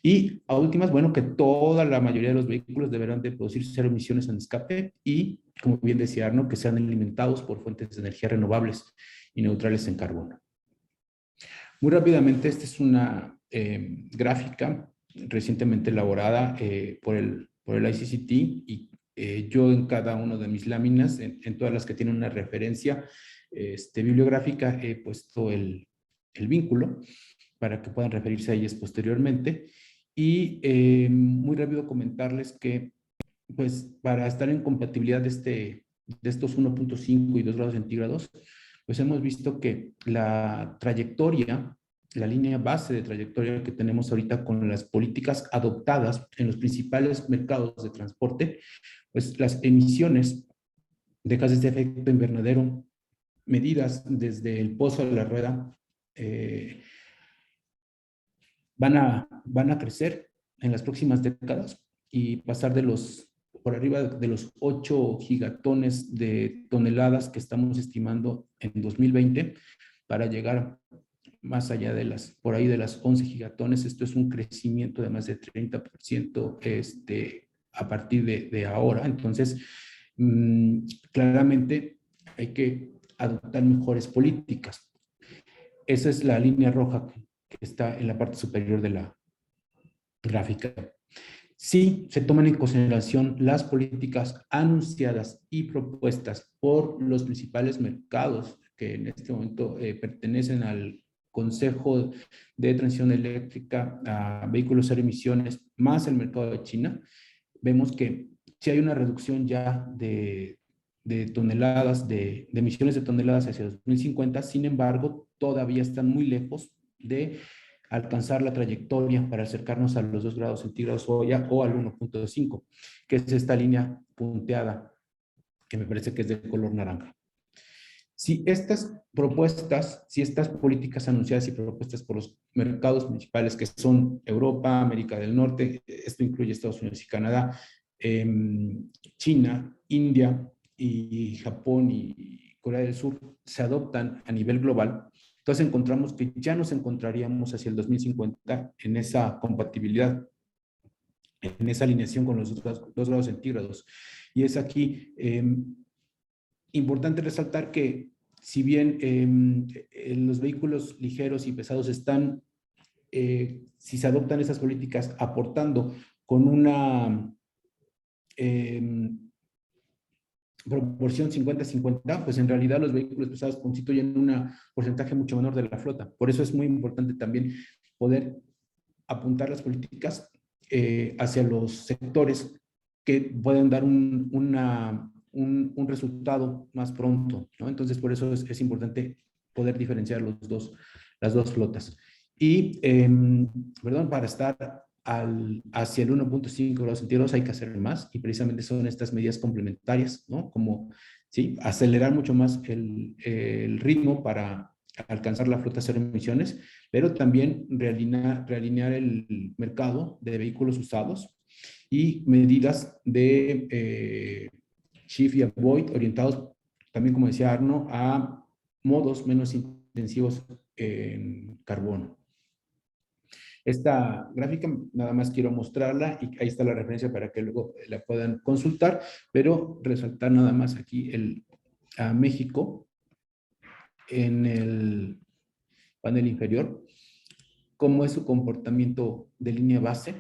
S4: Y a últimas, bueno, que toda la mayoría de los vehículos deberán de producir cero emisiones en escape y, como bien decía Arno, que sean alimentados por fuentes de energía renovables y neutrales en carbono. Muy rápidamente, esta es una gráfica recientemente elaborada por el ICCT y yo en cada una de mis láminas, en todas las que tienen una referencia bibliográfica, he puesto el vínculo para que puedan referirse a ellas posteriormente. Y muy rápido comentarles que, pues, para estar en compatibilidad de estos 1.5 y 2 grados centígrados, pues hemos visto que la trayectoria, la línea base de trayectoria que tenemos ahorita con las políticas adoptadas en los principales mercados de transporte, pues las emisiones de gases de efecto invernadero medidas desde el pozo de la rueda van a crecer en las próximas décadas y pasar por arriba de los 8 gigatones de toneladas que estamos estimando en 2020 para llegar más allá por ahí de las 11 gigatones. Esto es un crecimiento de más de 30% a partir de ahora. Entonces, claramente hay que adoptar mejores políticas. Esa es la línea roja que está en la parte superior de la gráfica. Sí, se toman en consideración las políticas anunciadas y propuestas por los principales mercados que en este momento pertenecen al Consejo de Transición Eléctrica a Vehículos Cero Emisiones, más el mercado de China. Vemos que sí hay una reducción ya de toneladas, de emisiones de toneladas hacia 2050, sin embargo, todavía están muy lejos de alcanzar la trayectoria para acercarnos a los 2 grados centígrados o al 1.5, que es esta línea punteada, que me parece que es de color naranja. Si estas propuestas, si estas políticas anunciadas y propuestas por los mercados principales que son Europa, América del Norte, esto incluye Estados Unidos y Canadá, China, India y Japón y Corea del Sur, se adoptan a nivel global, entonces encontramos que ya nos encontraríamos hacia el 2050 en esa compatibilidad, en esa alineación con los 2 grados centígrados. Y es aquí importante resaltar que si bien los vehículos ligeros y pesados están, si se adoptan esas políticas, aportando con una proporción 50-50, pues en realidad los vehículos pesados constituyen un porcentaje mucho menor de la flota. Por eso es muy importante también poder apuntar las políticas hacia los sectores que pueden dar un resultado más pronto, ¿no? Entonces, por eso es importante poder diferenciar las dos flotas. Y, perdón, para estar hacia el 1.5 grados centígrados hay que hacer más, y precisamente son estas medidas complementarias, ¿no? Como, sí, acelerar mucho más el ritmo para alcanzar la flota cero emisiones, pero también realinear el mercado de vehículos usados y medidas de shift y avoid orientados también, como decía Arno, a modos menos intensivos en carbono. Esta gráfica nada más quiero mostrarla y ahí está la referencia para que luego la puedan consultar, pero resaltar nada más aquí a México en el panel inferior, cómo es su comportamiento de línea base,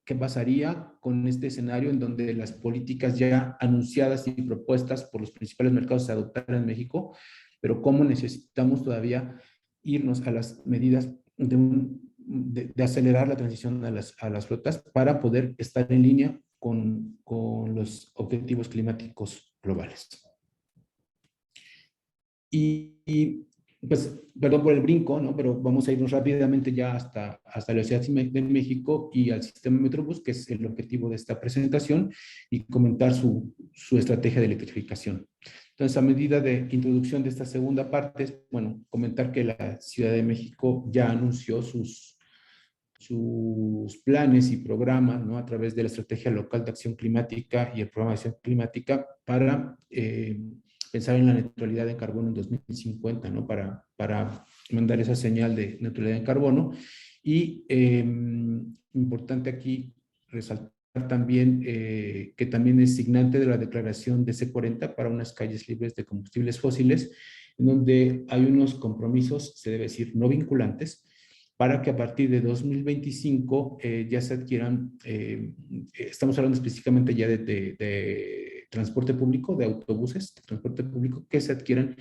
S4: qué pasaría con este escenario en donde las políticas ya anunciadas y propuestas por los principales mercados se adoptaran en México, pero cómo necesitamos todavía irnos a las medidas de acelerar la transición a las flotas para poder estar en línea con los objetivos climáticos globales. Y pues, perdón por el brinco, ¿no? Pero vamos a irnos rápidamente ya hasta la Ciudad de México y al sistema Metrobús, que es el objetivo de esta presentación, y comentar su estrategia de electrificación. Entonces, a medida de introducción de esta segunda parte, bueno, comentar que la Ciudad de México ya anunció sus planes y programas, ¿no? A través de la Estrategia Local de Acción Climática y el Programa de Acción Climática para pensar en la neutralidad de carbono en 2050, ¿no? Para mandar esa señal de neutralidad en carbono. Y importante aquí resaltar también que también es signante de la declaración de C40 para unas calles libres de combustibles fósiles, en donde hay unos compromisos, se debe decir, no vinculantes, para que a partir de 2025 ya se adquieran, estamos hablando específicamente ya de transporte público, de autobuses, de transporte público, que se adquieran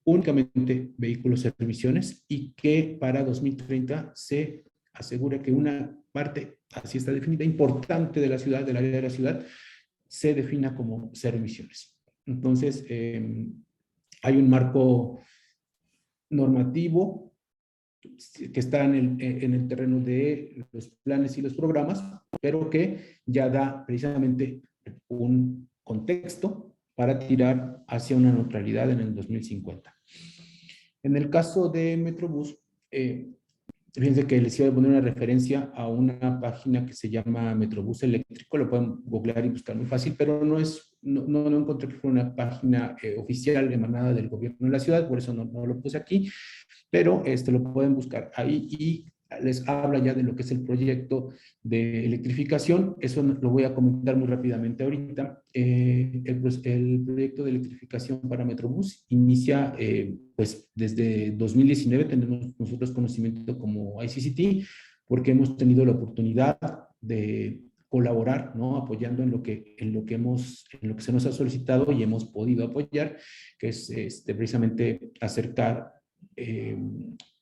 S4: únicamente vehículos de emisiones, y que para 2030 se asegura que una parte, así está definida, importante de la ciudad, del área de la ciudad, se defina como cero emisiones. Entonces, hay un marco normativo que está en el terreno de los planes y los programas, pero que ya da precisamente un contexto para tirar hacia una neutralidad en el 2050. En el caso de Metrobús, fíjense que les iba a poner una referencia a una página que se llama Metrobús Eléctrico, lo pueden googlear y buscar muy fácil, pero no encontré que fuera una página oficial emanada del gobierno de la ciudad, por eso no lo puse aquí, pero lo pueden buscar ahí y les habla ya de lo que es el proyecto de electrificación. Eso lo voy a comentar muy rápidamente ahorita. El proyecto de electrificación para Metrobús inicia, pues desde 2019 tenemos nosotros conocimiento como ICCT, porque hemos tenido la oportunidad de colaborar, ¿no? Apoyando en lo que se nos ha solicitado y hemos podido apoyar, que es precisamente acercar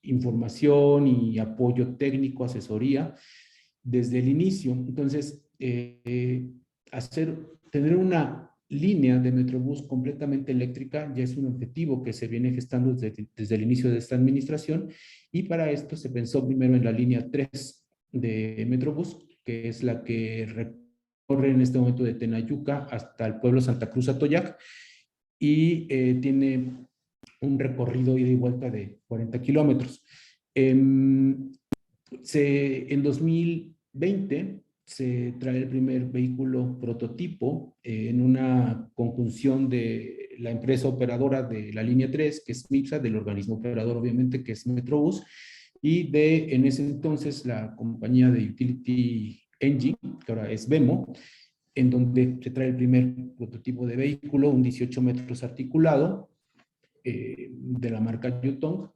S4: información y apoyo técnico, asesoría desde el inicio. Entonces, tener una línea de Metrobús completamente eléctrica ya es un objetivo que se viene gestando desde el inicio de esta administración, y para esto se pensó primero en la línea 3 de Metrobús, que es la que recorre en este momento de Tenayuca hasta el pueblo Santa Cruz Atoyac, y tiene un recorrido ida y vuelta de 40 kilómetros. En 2020 se trae el primer vehículo prototipo en una conjunción de la empresa operadora de la línea 3, que es MIPSA, del organismo operador obviamente, que es Metrobús, y de en ese entonces la compañía de Utility Engine, que ahora es Vemo, en donde se trae el primer prototipo de vehículo, un 18 metros articulado, de la marca Yutong,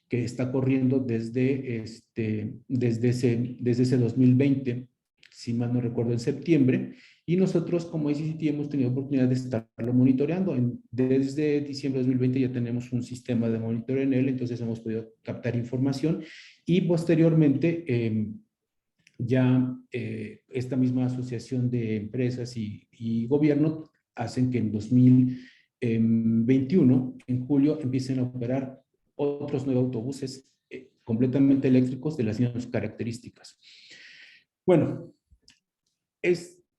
S4: que está corriendo desde ese 2020, si mal no recuerdo, en septiembre, y nosotros como ICCT hemos tenido oportunidad de estarlo monitoreando. Desde diciembre de 2020 ya tenemos un sistema de monitoreo en él, entonces hemos podido captar información, y posteriormente esta misma asociación de empresas y gobierno hacen que en 2021, en julio, empiecen a operar otros 9 autobuses completamente eléctricos de las mismas características. Bueno,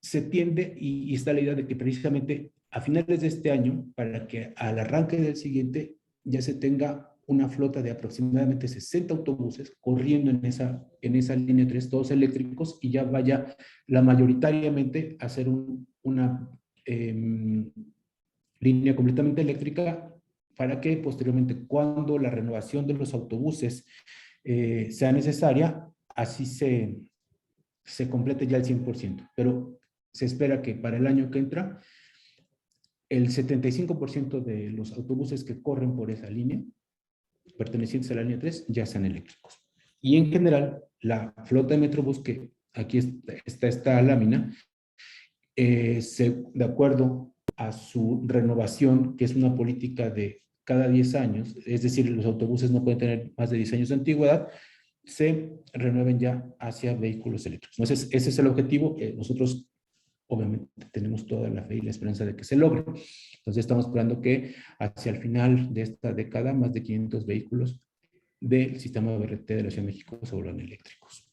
S4: se tiende y está la idea de que precisamente a finales de este año, para que al arranque del siguiente ya se tenga una flota de aproximadamente 60 autobuses corriendo en esa línea 3, todos eléctricos, y ya vaya mayoritariamente a ser una línea completamente eléctrica, para que posteriormente, cuando la renovación de los autobuses sea necesaria, así se complete ya el 100%. Pero se espera que para el año que entra, el 75% de los autobuses que corren por esa línea, pertenecientes a la línea 3, ya sean eléctricos. Y en general, la flota de Metrobús, que aquí está esta lámina, de acuerdo a su renovación, que es una política de cada 10 años, es decir, los autobuses no pueden tener más de 10 años de antigüedad, se renueven ya hacia vehículos eléctricos. Entonces, ese es el objetivo. Nosotros, obviamente, tenemos toda la fe y la esperanza de que se logre. Entonces, estamos esperando que hacia el final de esta década, más de 500 vehículos del sistema de BRT de la Ciudad de México se vuelvan eléctricos.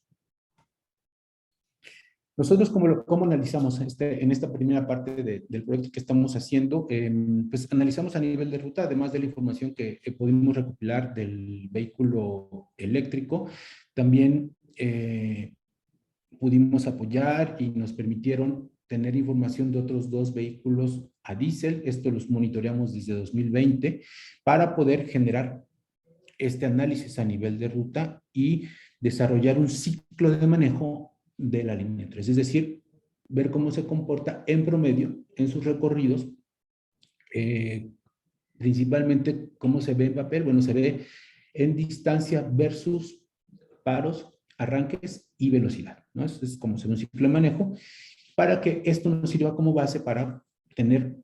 S4: Nosotros, ¿cómo analizamos en esta primera parte del proyecto que estamos haciendo? Pues analizamos a nivel de ruta, además de la información que pudimos recopilar del vehículo eléctrico. También pudimos apoyar y nos permitieron tener información de otros 2 vehículos a diésel. Esto los monitoreamos desde 2020 para poder generar este análisis a nivel de ruta y desarrollar un ciclo de manejo de la línea 3, es decir, ver cómo se comporta en promedio en sus recorridos, principalmente cómo se ve en papel. Bueno, se ve en distancia versus paros, arranques y velocidad, ¿no? Eso es como se ve un ciclo de manejo, para que esto nos sirva como base para tener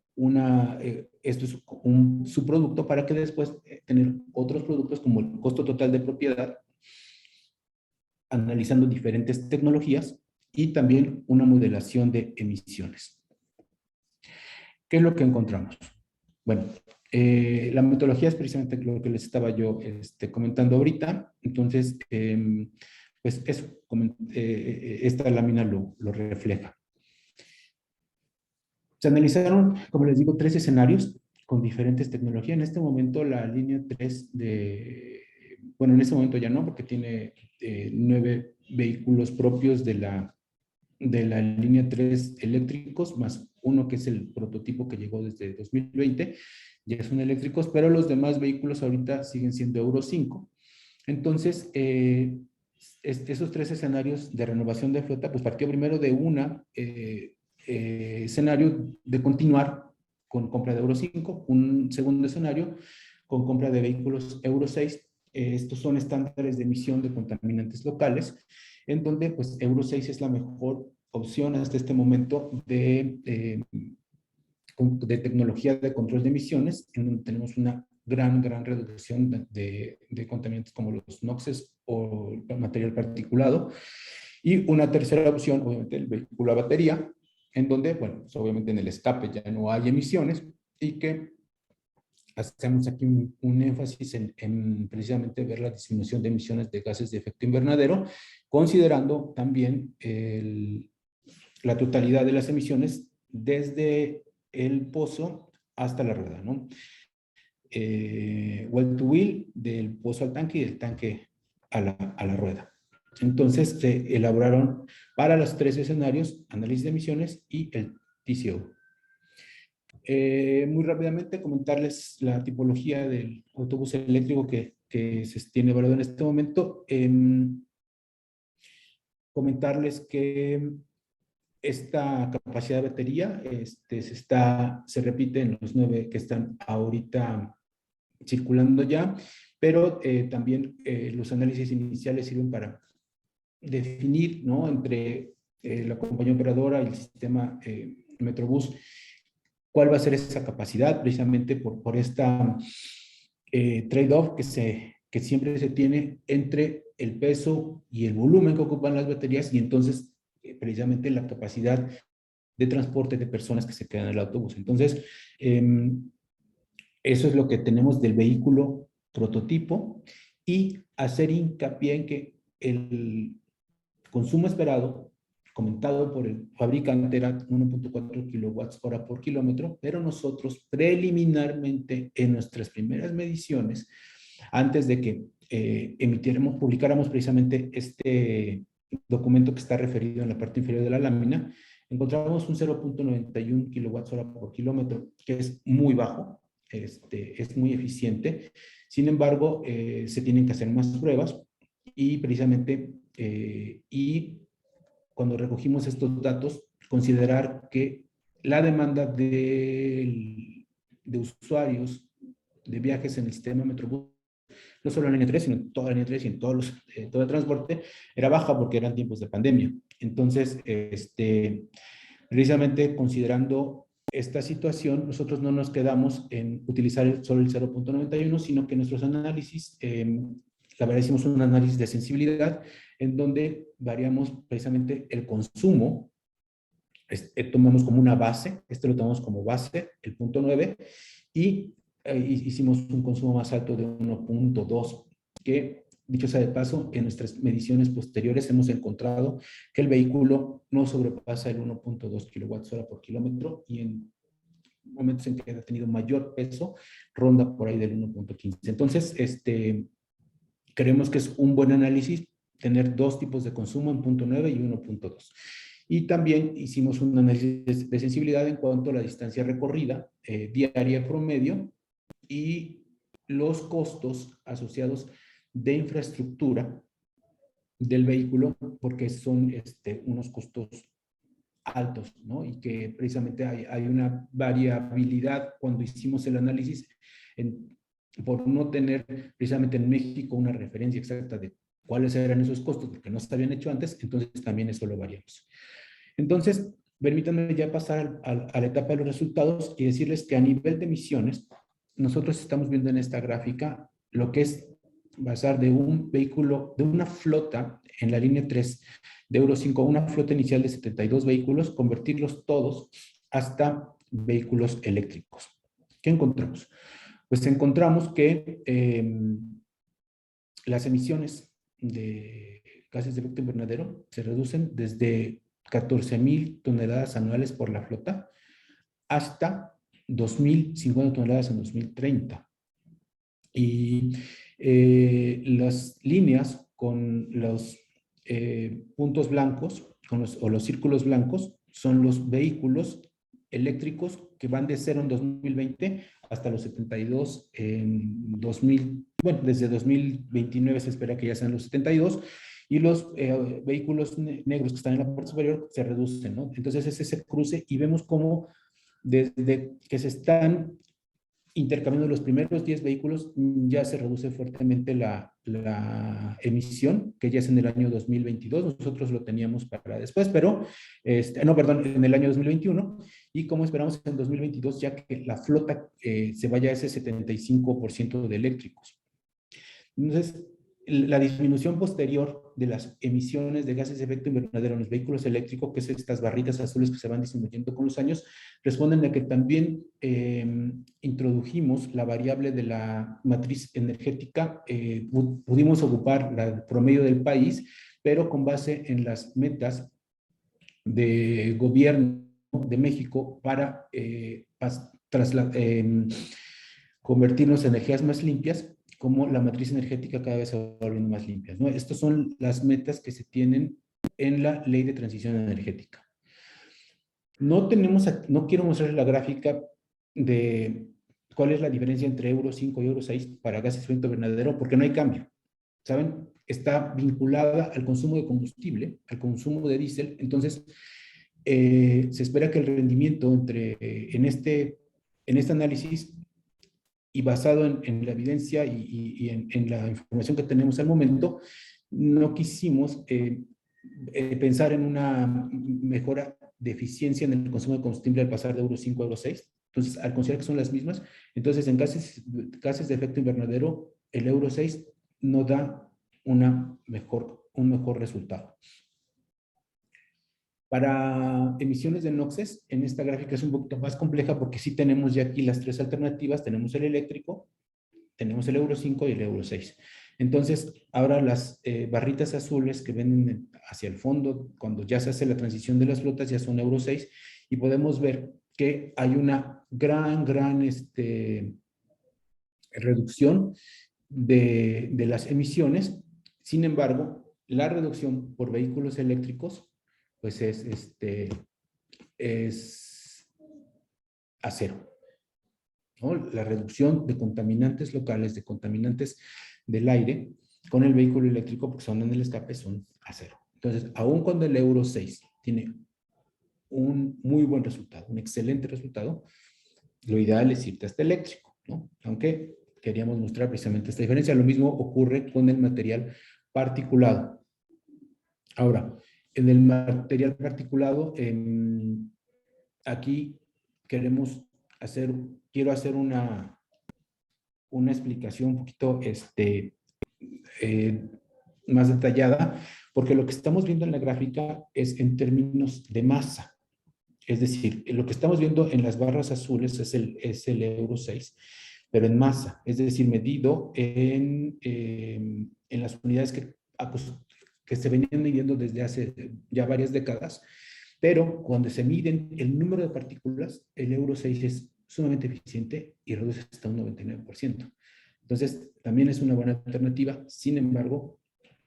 S4: esto es un subproducto, para que después tener otros productos como el costo total de propiedad, analizando diferentes tecnologías, y también una modelación de emisiones. ¿Qué es lo que encontramos? Bueno, la metodología es precisamente lo que les estaba yo comentando ahorita. Entonces, pues eso, esta lámina lo refleja. Se analizaron, como les digo, 3 escenarios con diferentes tecnologías. En este momento la línea 3 bueno, en este momento ya no, porque tiene 9 vehículos propios de la línea 3 eléctricos, más uno que es el prototipo que llegó desde 2020, ya son eléctricos, pero los demás vehículos ahorita siguen siendo Euro 5. Entonces, esos 3 escenarios de renovación de flota, pues partió primero de escenario de continuar con compra de Euro 5, un segundo escenario con compra de vehículos Euro 6. Estos son estándares de emisión de contaminantes locales, en donde pues Euro 6 es la mejor opción hasta este momento de tecnología de control de emisiones, en donde tenemos una gran reducción de contaminantes como los NOxes o el material particulado. Y una tercera opción, obviamente, el vehículo a batería, en donde, bueno, pues obviamente en el escape ya no hay emisiones, y que hacemos aquí un énfasis en precisamente ver la disminución de emisiones de gases de efecto invernadero, considerando también la totalidad de las emisiones desde el pozo hasta la rueda, ¿no? Well to wheel, del pozo al tanque y del tanque a la rueda. Entonces se elaboraron para los 3 escenarios, análisis de emisiones y el TCO. Muy rápidamente comentarles la tipología del autobús eléctrico que se tiene evaluado en este momento. Comentarles que esta capacidad de batería se repite en los 9 que están ahorita circulando ya, pero también los análisis iniciales sirven para definir, ¿no?, entre la compañía operadora y el sistema Metrobús, cuál va a ser esa capacidad, precisamente por esta trade-off que siempre se tiene entre el peso y el volumen que ocupan las baterías, y entonces precisamente la capacidad de transporte de personas que se quedan en el autobús. Entonces, eso es lo que tenemos del vehículo prototipo, y hacer hincapié en que el consumo esperado, comentado por el fabricante, era 1.4 kilowatts hora por kilómetro, pero nosotros preliminarmente en nuestras primeras mediciones, antes de que publicáramos precisamente este documento que está referido en la parte inferior de la lámina, encontramos un 0.91 kilowatts hora por kilómetro, que es muy bajo, es muy eficiente. Sin embargo, se tienen que hacer más pruebas, y precisamente y cuando recogimos estos datos, considerar que la demanda de usuarios de viajes en el sistema Metrobús, no solo en la línea 3, sino en toda la línea 3 y en todo el transporte, era baja porque eran tiempos de pandemia. Entonces, precisamente considerando esta situación, nosotros no nos quedamos en utilizar solo el 0.91, sino que nuestros análisis, la verdad, hicimos un análisis de sensibilidad en donde variamos precisamente el consumo. Tomamos como una base, lo tomamos como base, el 0.9, y hicimos un consumo más alto de 1.2, que, dicho sea de paso, en nuestras mediciones posteriores hemos encontrado que el vehículo no sobrepasa el 1.2 kilowatts hora por kilómetro, y en momentos en que ha tenido mayor peso, ronda por ahí del 1.15. Entonces, creemos que es un buen análisis tener 2 tipos de consumo en 0.9 y 1.2. Y también hicimos un análisis de sensibilidad en cuanto a la distancia recorrida diaria promedio y los costos asociados de infraestructura del vehículo, porque son unos costos altos, ¿no? Y que precisamente hay una variabilidad cuando hicimos el análisis por no tener precisamente en México una referencia exacta de cuáles eran esos costos, porque no se habían hecho antes. Entonces también eso lo variamos. Entonces, permítanme ya pasar a la etapa de los resultados y decirles que a nivel de emisiones, nosotros estamos viendo en esta gráfica lo que es pasar de un vehículo, de una flota en la línea 3 de Euro 5, una flota inicial de 72 vehículos, convertirlos todos hasta vehículos eléctricos. ¿Qué encontramos? Pues encontramos que las emisiones de gases de efecto invernadero se reducen desde 14,000 toneladas anuales por la flota hasta 2,050 toneladas en 2030. Y las líneas con los puntos blancos o los círculos blancos son los vehículos eléctricos que van de 0 en 2020 hasta los 72 en 2000, bueno, desde 2029 se espera que ya sean los 72, y los vehículos negros que están en la parte superior se reducen, ¿no? Entonces es ese cruce, y vemos cómo desde que se están intercambiando los primeros 10 vehículos, ya se reduce fuertemente la emisión, que ya es en el año 2022. Nosotros lo teníamos para después, pero, no, perdón, en el año 2021, y como esperamos en 2022, ya que la flota se vaya a ese 75% de eléctricos. Entonces, la disminución posterior de las emisiones de gases de efecto invernadero en los vehículos eléctricos, que es estas barritas azules que se van disminuyendo con los años, responden a que también introdujimos la variable de la matriz energética. Pudimos ocupar el promedio del país, pero con base en las metas de gobierno de México para convertirnos en energías más limpias, como la matriz energética cada vez se va volviendo más limpia, ¿no? Estas son las metas que se tienen en la Ley de Transición Energética. No quiero mostrarles la gráfica de cuál es la diferencia entre Euro 5 y Euro 6 para gases de efecto invernadero, porque no hay cambio. ¿Saben? Está vinculada al consumo de combustible, al consumo de diésel. Entonces, se espera que el rendimiento en este análisis y basado en la evidencia y en la información que tenemos al momento, no quisimos pensar en una mejora de eficiencia en el consumo de combustible al pasar de Euro 5 a Euro 6. Entonces, al considerar que son las mismas, entonces en gases de efecto invernadero, el Euro 6 no da un mejor resultado. Para emisiones de NOxes, en esta gráfica es un poquito más compleja porque sí tenemos ya aquí las tres alternativas. Tenemos el eléctrico, tenemos el Euro 5 y el Euro 6. Entonces, ahora las barritas azules que ven hacia el fondo, cuando ya se hace la transición de las flotas, ya son Euro 6, y podemos ver que hay una gran reducción de las emisiones. Sin embargo, la reducción por vehículos eléctricos pues es a cero, ¿no? La reducción de contaminantes locales, de contaminantes del aire, con el vehículo eléctrico, porque son en el escape, son a cero. Entonces, aun cuando el Euro 6 tiene un muy buen resultado, un excelente resultado, lo ideal es irte hasta eléctrico, ¿no? Aunque queríamos mostrar precisamente esta diferencia. Lo mismo ocurre con el material particulado. Ahora, en el material particulado, aquí quiero hacer una explicación un poquito más detallada, porque lo que estamos viendo en la gráfica es en términos de masa. Es decir, lo que estamos viendo en las barras azules es el Euro 6, pero en masa, es decir, medido en las unidades que se venían midiendo desde hace ya varias décadas, pero cuando se miden el número de partículas, el Euro 6 es sumamente eficiente y reduce hasta un 99%. Entonces, también es una buena alternativa. Sin embargo,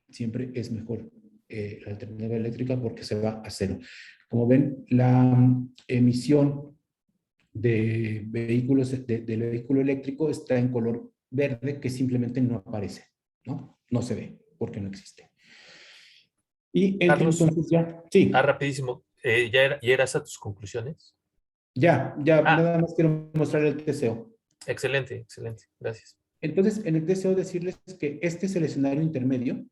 S4: siempre es mejor la alternativa eléctrica porque se va a cero. Como ven, la emisión del vehículo eléctrico está en color verde, que simplemente no aparece, ¿no? No se ve porque no existe. Y
S1: Carlos,
S4: entonces ya, sí.
S1: rapidísimo, ¿ya eras a tus conclusiones?
S4: Ya, nada más quiero mostrar el TCO.
S1: Excelente, excelente, gracias.
S4: Entonces, en el TCO decirles que este es el escenario intermedio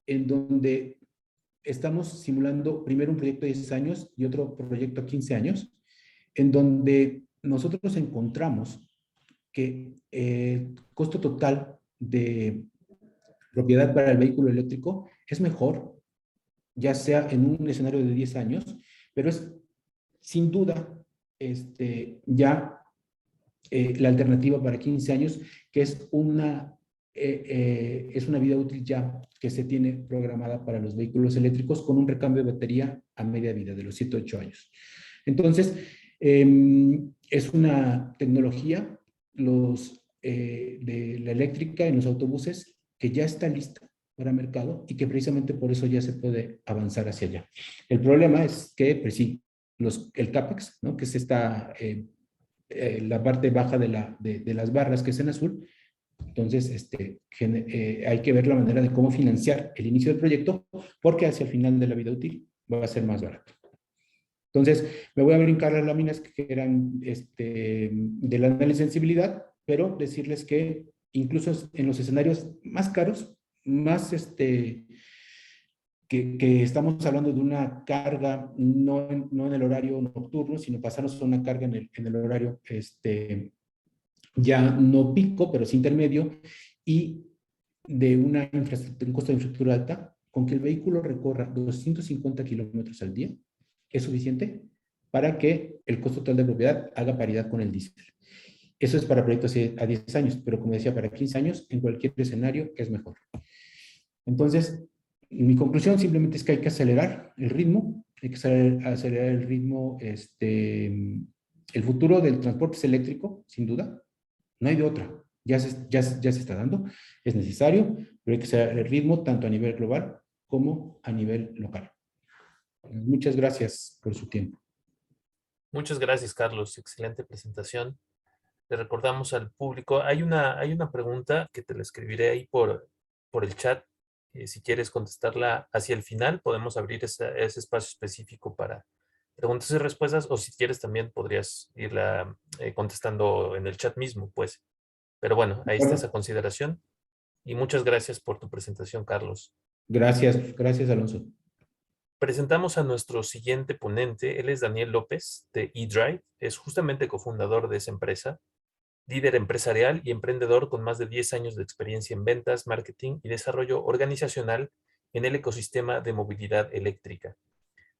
S4: en donde estamos simulando primero un proyecto de 10 años y otro proyecto a 15 años, en donde nosotros encontramos que el costo total de propiedad para el vehículo eléctrico es mejor, ya sea en un escenario de 10 años, pero es sin duda ya la alternativa para 15 años, que es una vida útil ya que se tiene programada para los vehículos eléctricos con un recambio de batería a media vida de los 7 a 8 años. Entonces, es una tecnología de la eléctrica en los autobuses que ya está lista para mercado y que precisamente por eso ya se puede avanzar hacia allá. El problema es que, pues sí, el CAPEX, ¿no? Que es la parte baja de las barras que es en azul. Entonces, hay que ver la manera de cómo financiar el inicio del proyecto, porque hacia el final de la vida útil va a ser más barato. Entonces, me voy a brincar las láminas que eran del análisis de sensibilidad, pero decirles que incluso en los escenarios más caros, más que estamos hablando de una carga no en el horario nocturno, sino pasarnos a una carga en el horario ya no pico, pero sí intermedio, y de un costo de infraestructura alta, con que el vehículo recorra 250 kilómetros al día, es suficiente para que el costo total de propiedad haga paridad con el diésel. Eso es para proyectos a 10 años, pero como decía, para 15 años, en cualquier escenario es mejor. Entonces, mi conclusión simplemente es que hay que acelerar el ritmo, hay que acelerar el ritmo El futuro del transporte es eléctrico, sin duda. No hay de otra. Ya se está dando. Es necesario, pero hay que hacer el ritmo tanto a nivel global como a nivel local. Muchas gracias por su tiempo.
S1: Muchas gracias, Carlos. Excelente presentación. Le recordamos al público, hay una pregunta que te la escribiré ahí por el chat. Si quieres contestarla hacia el final, podemos abrir ese espacio específico para preguntas y respuestas, o si quieres también podrías irla contestando en el chat mismo, pues. Pero bueno, ahí está esa consideración. Y muchas gracias por tu presentación, Carlos.
S4: Gracias, Alonso.
S1: Presentamos a nuestro siguiente ponente. Él es Daniel López de eDrive. Es justamente cofundador de esa empresa, líder empresarial y emprendedor con más de 10 años de experiencia en ventas, marketing y desarrollo organizacional en el ecosistema de movilidad eléctrica.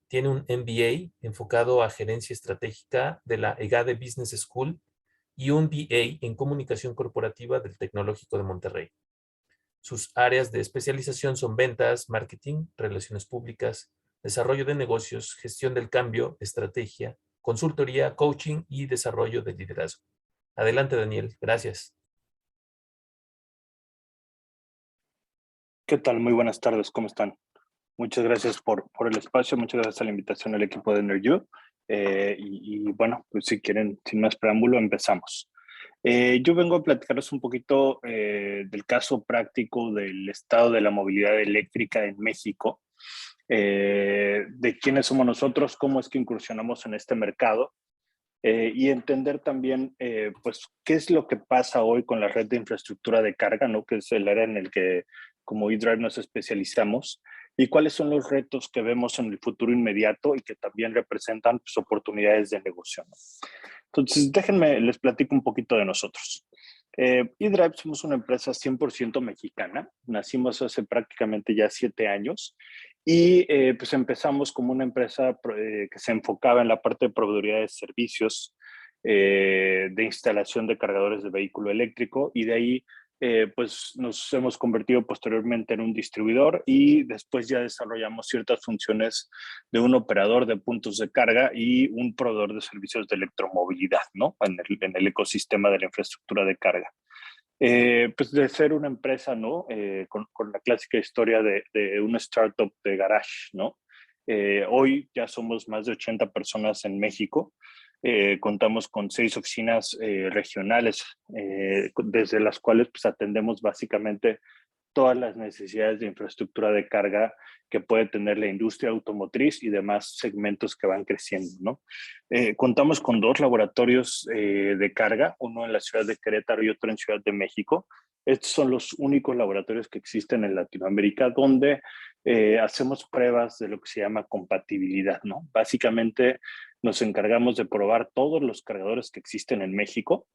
S1: Tiene un MBA enfocado a gerencia estratégica de la EGADE Business School y un BA en comunicación corporativa del Tecnológico de Monterrey. Sus áreas de especialización son ventas, marketing, relaciones públicas, desarrollo de negocios, gestión del cambio, estrategia, consultoría, coaching y desarrollo de liderazgo. Adelante, Daniel. Gracias.
S5: ¿Qué tal? Muy buenas tardes. ¿Cómo están? Muchas gracias por el espacio. Muchas gracias a la invitación al equipo de EnerU. Bueno, pues si quieren, sin más preámbulo, empezamos. Yo vengo a platicarles un poquito del caso práctico del estado de la movilidad eléctrica en México, de quiénes somos nosotros, cómo es que incursionamos en este mercado, y entender también, pues, qué es lo que pasa hoy con la red de infraestructura de carga, ¿no? Que es el área en el que como eDrive nos especializamos, y cuáles son los retos que vemos en el futuro inmediato y que también representan, pues, oportunidades de negocio, ¿no? Entonces, déjenme, les platico un poquito de nosotros. eDrive somos una empresa 100% mexicana. Nacimos hace prácticamente ya 7 años y pues empezamos como una empresa que se enfocaba en la parte de proveeduría de servicios, de instalación de cargadores de vehículo eléctrico, y de ahí pues nos hemos convertido posteriormente en un distribuidor y después ya desarrollamos ciertas funciones de un operador de puntos de carga y un proveedor de servicios de electromovilidad, ¿no? En el ecosistema de la infraestructura de carga. Pues de ser una empresa, ¿no? Con la clásica historia de una startup de garage, ¿no? Hoy ya somos más de 80 personas en México. Contamos con 6 oficinas regionales, desde las cuales pues, atendemos básicamente todas las necesidades de infraestructura de carga que puede tener la industria automotriz y demás segmentos que van creciendo, ¿no? Contamos con 2 laboratorios de carga, uno en la ciudad de Querétaro y otro en Ciudad de México. Estos son los únicos laboratorios que existen en Latinoamérica donde hacemos pruebas de lo que se llama compatibilidad, ¿no? Básicamente nos encargamos de probar todos los cargadores que existen en México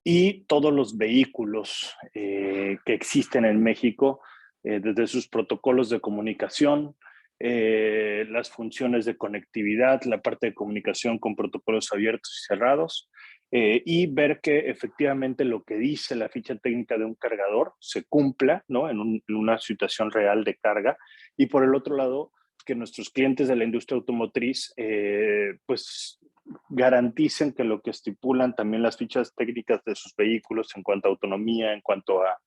S5: y todos los vehículos que existen en México, desde sus protocolos de comunicación, las funciones de conectividad, la parte de comunicación con protocolos abiertos y cerrados, y ver que efectivamente lo que dice la ficha técnica de un cargador se cumpla, ¿no? En una situación real de carga. Y por el otro lado, que nuestros clientes de la industria automotriz pues garanticen que lo que estipulan también las fichas técnicas de sus vehículos en cuanto a autonomía, en cuanto a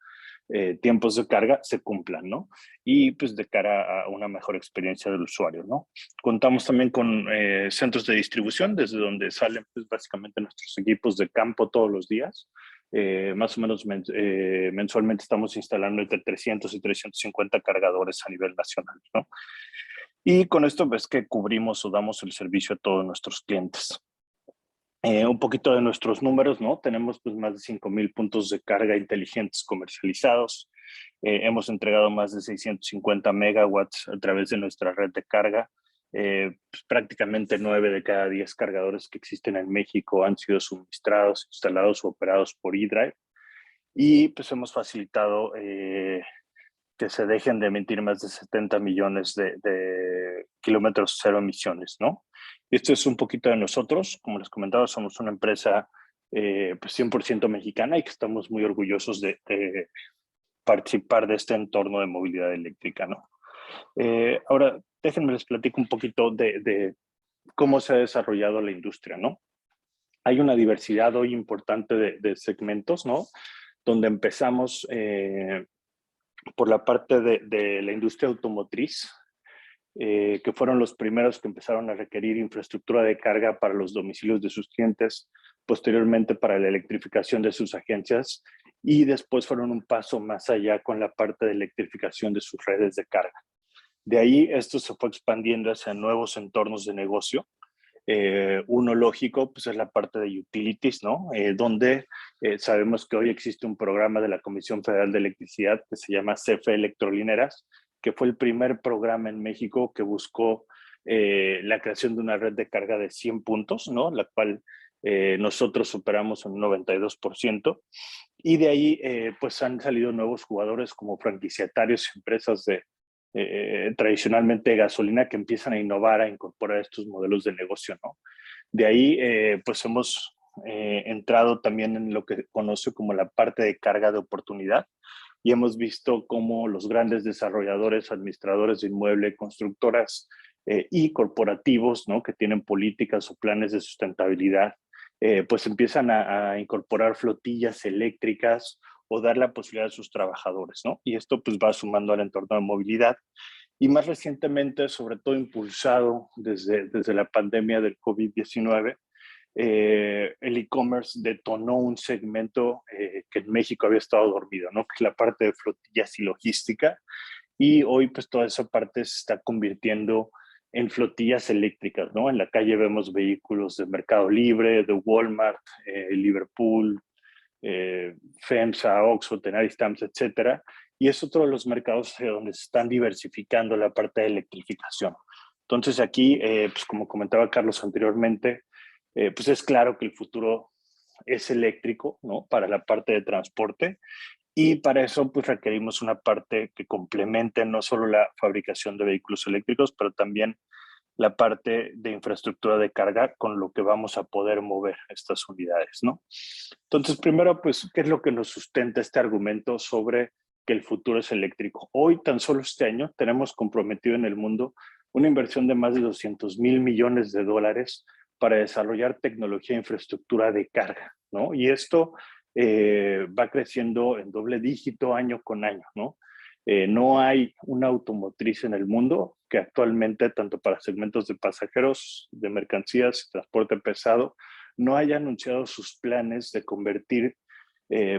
S5: tiempos de carga, se cumplan, ¿no? Y pues de cara a una mejor experiencia del usuario, ¿no? Contamos también con centros de distribución, desde donde salen pues básicamente nuestros equipos de campo todos los días. Más o menos mensualmente estamos instalando entre 300 y 350 cargadores a nivel nacional, ¿no? Y con esto ves que cubrimos o damos el servicio a todos nuestros clientes. Un poquito de nuestros números, ¿no? Tenemos pues más de 5,000 puntos de carga inteligentes comercializados. Hemos entregado más de 650 megawatts a través de nuestra red de carga. Pues prácticamente 9 de cada 10 cargadores que existen en México han sido suministrados, instalados o operados por eDrive. Y pues hemos facilitado que se dejen de emitir más de 70 millones de kilómetros cero emisiones, ¿no? Esto es un poquito de nosotros. Como les comentaba, somos una empresa pues 100% mexicana y que estamos muy orgullosos de participar de este entorno de movilidad eléctrica, ¿no? Ahora, déjenme les platico un poquito de cómo se ha desarrollado la industria, ¿no? hay una diversidad hoy importante de segmentos, ¿no? Donde empezamos por la parte de la industria automotriz, que fueron los primeros que empezaron a requerir infraestructura de carga para los domicilios de sus clientes, posteriormente para la electrificación de sus agencias, y después fueron un paso más allá con la parte de electrificación de sus redes de carga. De ahí esto se fue expandiendo hacia nuevos entornos de negocio. Uno lógico pues es la parte de utilities, ¿no? Donde sabemos que hoy existe un programa de la Comisión Federal de Electricidad que se llama CFE Electrolineras, que fue el primer programa en México que buscó la creación de una red de carga de 100 puntos, ¿no? La cual nosotros superamos un 92%. Y de ahí pues han salido nuevos jugadores como franquiciatarios y empresas de tradicionalmente gasolina que empiezan a innovar, a incorporar estos modelos de negocio, ¿no? De ahí pues hemos entrado también en lo que conoce como la parte de carga de oportunidad, y hemos visto cómo los grandes desarrolladores, administradores de inmueble, constructoras y corporativos, ¿no? Que tienen políticas o planes de sustentabilidad, pues empiezan a incorporar flotillas eléctricas o dar la posibilidad a sus trabajadores, ¿no? Y esto pues va sumando al entorno de movilidad. Y más recientemente, sobre todo impulsado desde la pandemia del COVID-19, el e-commerce detonó un segmento que en México había estado dormido, ¿no? Que es la parte de flotillas y logística. Y hoy pues toda esa parte se está convirtiendo en flotillas eléctricas, ¿no? En la calle vemos vehículos de Mercado Libre, de Walmart, Liverpool, FEMSA, Oxxo, Tenaris, Tams, etcétera. Y es otro de los mercados donde se están diversificando la parte de electrificación. Entonces aquí, pues como comentaba Carlos anteriormente, pues es claro que el futuro es eléctrico, ¿no? Para la parte de transporte, y para eso pues requerimos una parte que complemente no solo la fabricación de vehículos eléctricos, pero también la parte de infraestructura de carga con lo que vamos a poder mover estas unidades, ¿no? Entonces, primero, pues, ¿qué es lo que nos sustenta este argumento sobre que el futuro es eléctrico? Hoy, tan solo este año, tenemos comprometido en el mundo una inversión de más de 200,000 millones de dólares para desarrollar tecnología e infraestructura de carga, ¿no? Y esto va creciendo en doble dígito año con año, ¿no? No hay una automotriz en el mundo que actualmente, tanto para segmentos de pasajeros, de mercancías, transporte pesado, no haya anunciado sus planes de convertir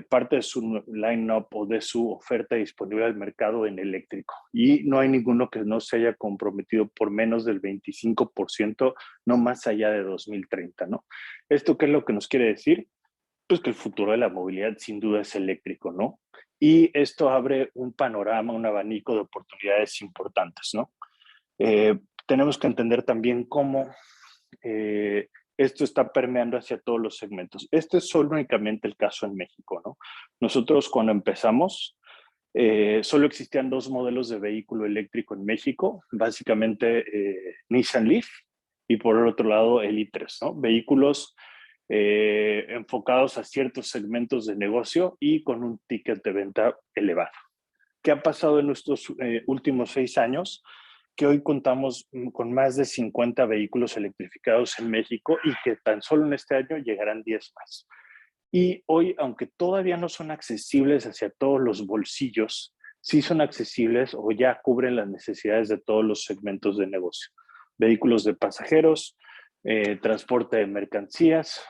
S5: parte de su line-up o de su oferta disponible al mercado en eléctrico. Y no hay ninguno que no se haya comprometido por menos del 25%, no más allá de 2030, ¿no? ¿Esto qué es lo que nos quiere decir? Pues que el futuro de la movilidad sin duda es eléctrico, ¿no? Y esto abre un panorama, un abanico de oportunidades importantes, ¿no? Tenemos que entender también cómo esto está permeando hacia todos los segmentos. Este es solo únicamente el caso en México, ¿no? Nosotros cuando empezamos, solo existían dos modelos de vehículo eléctrico en México, básicamente Nissan Leaf y por el otro lado el i3, ¿no? Vehículos enfocados a ciertos segmentos de negocio y con un ticket de venta elevado. ¿Qué ha pasado en nuestros últimos 6 años? Que hoy contamos con más de 50 vehículos electrificados en México y que tan solo en este año llegarán 10 más. Y hoy, aunque todavía no son accesibles hacia todos los bolsillos, sí son accesibles o ya cubren las necesidades de todos los segmentos de negocio. Vehículos de pasajeros, transporte de mercancías,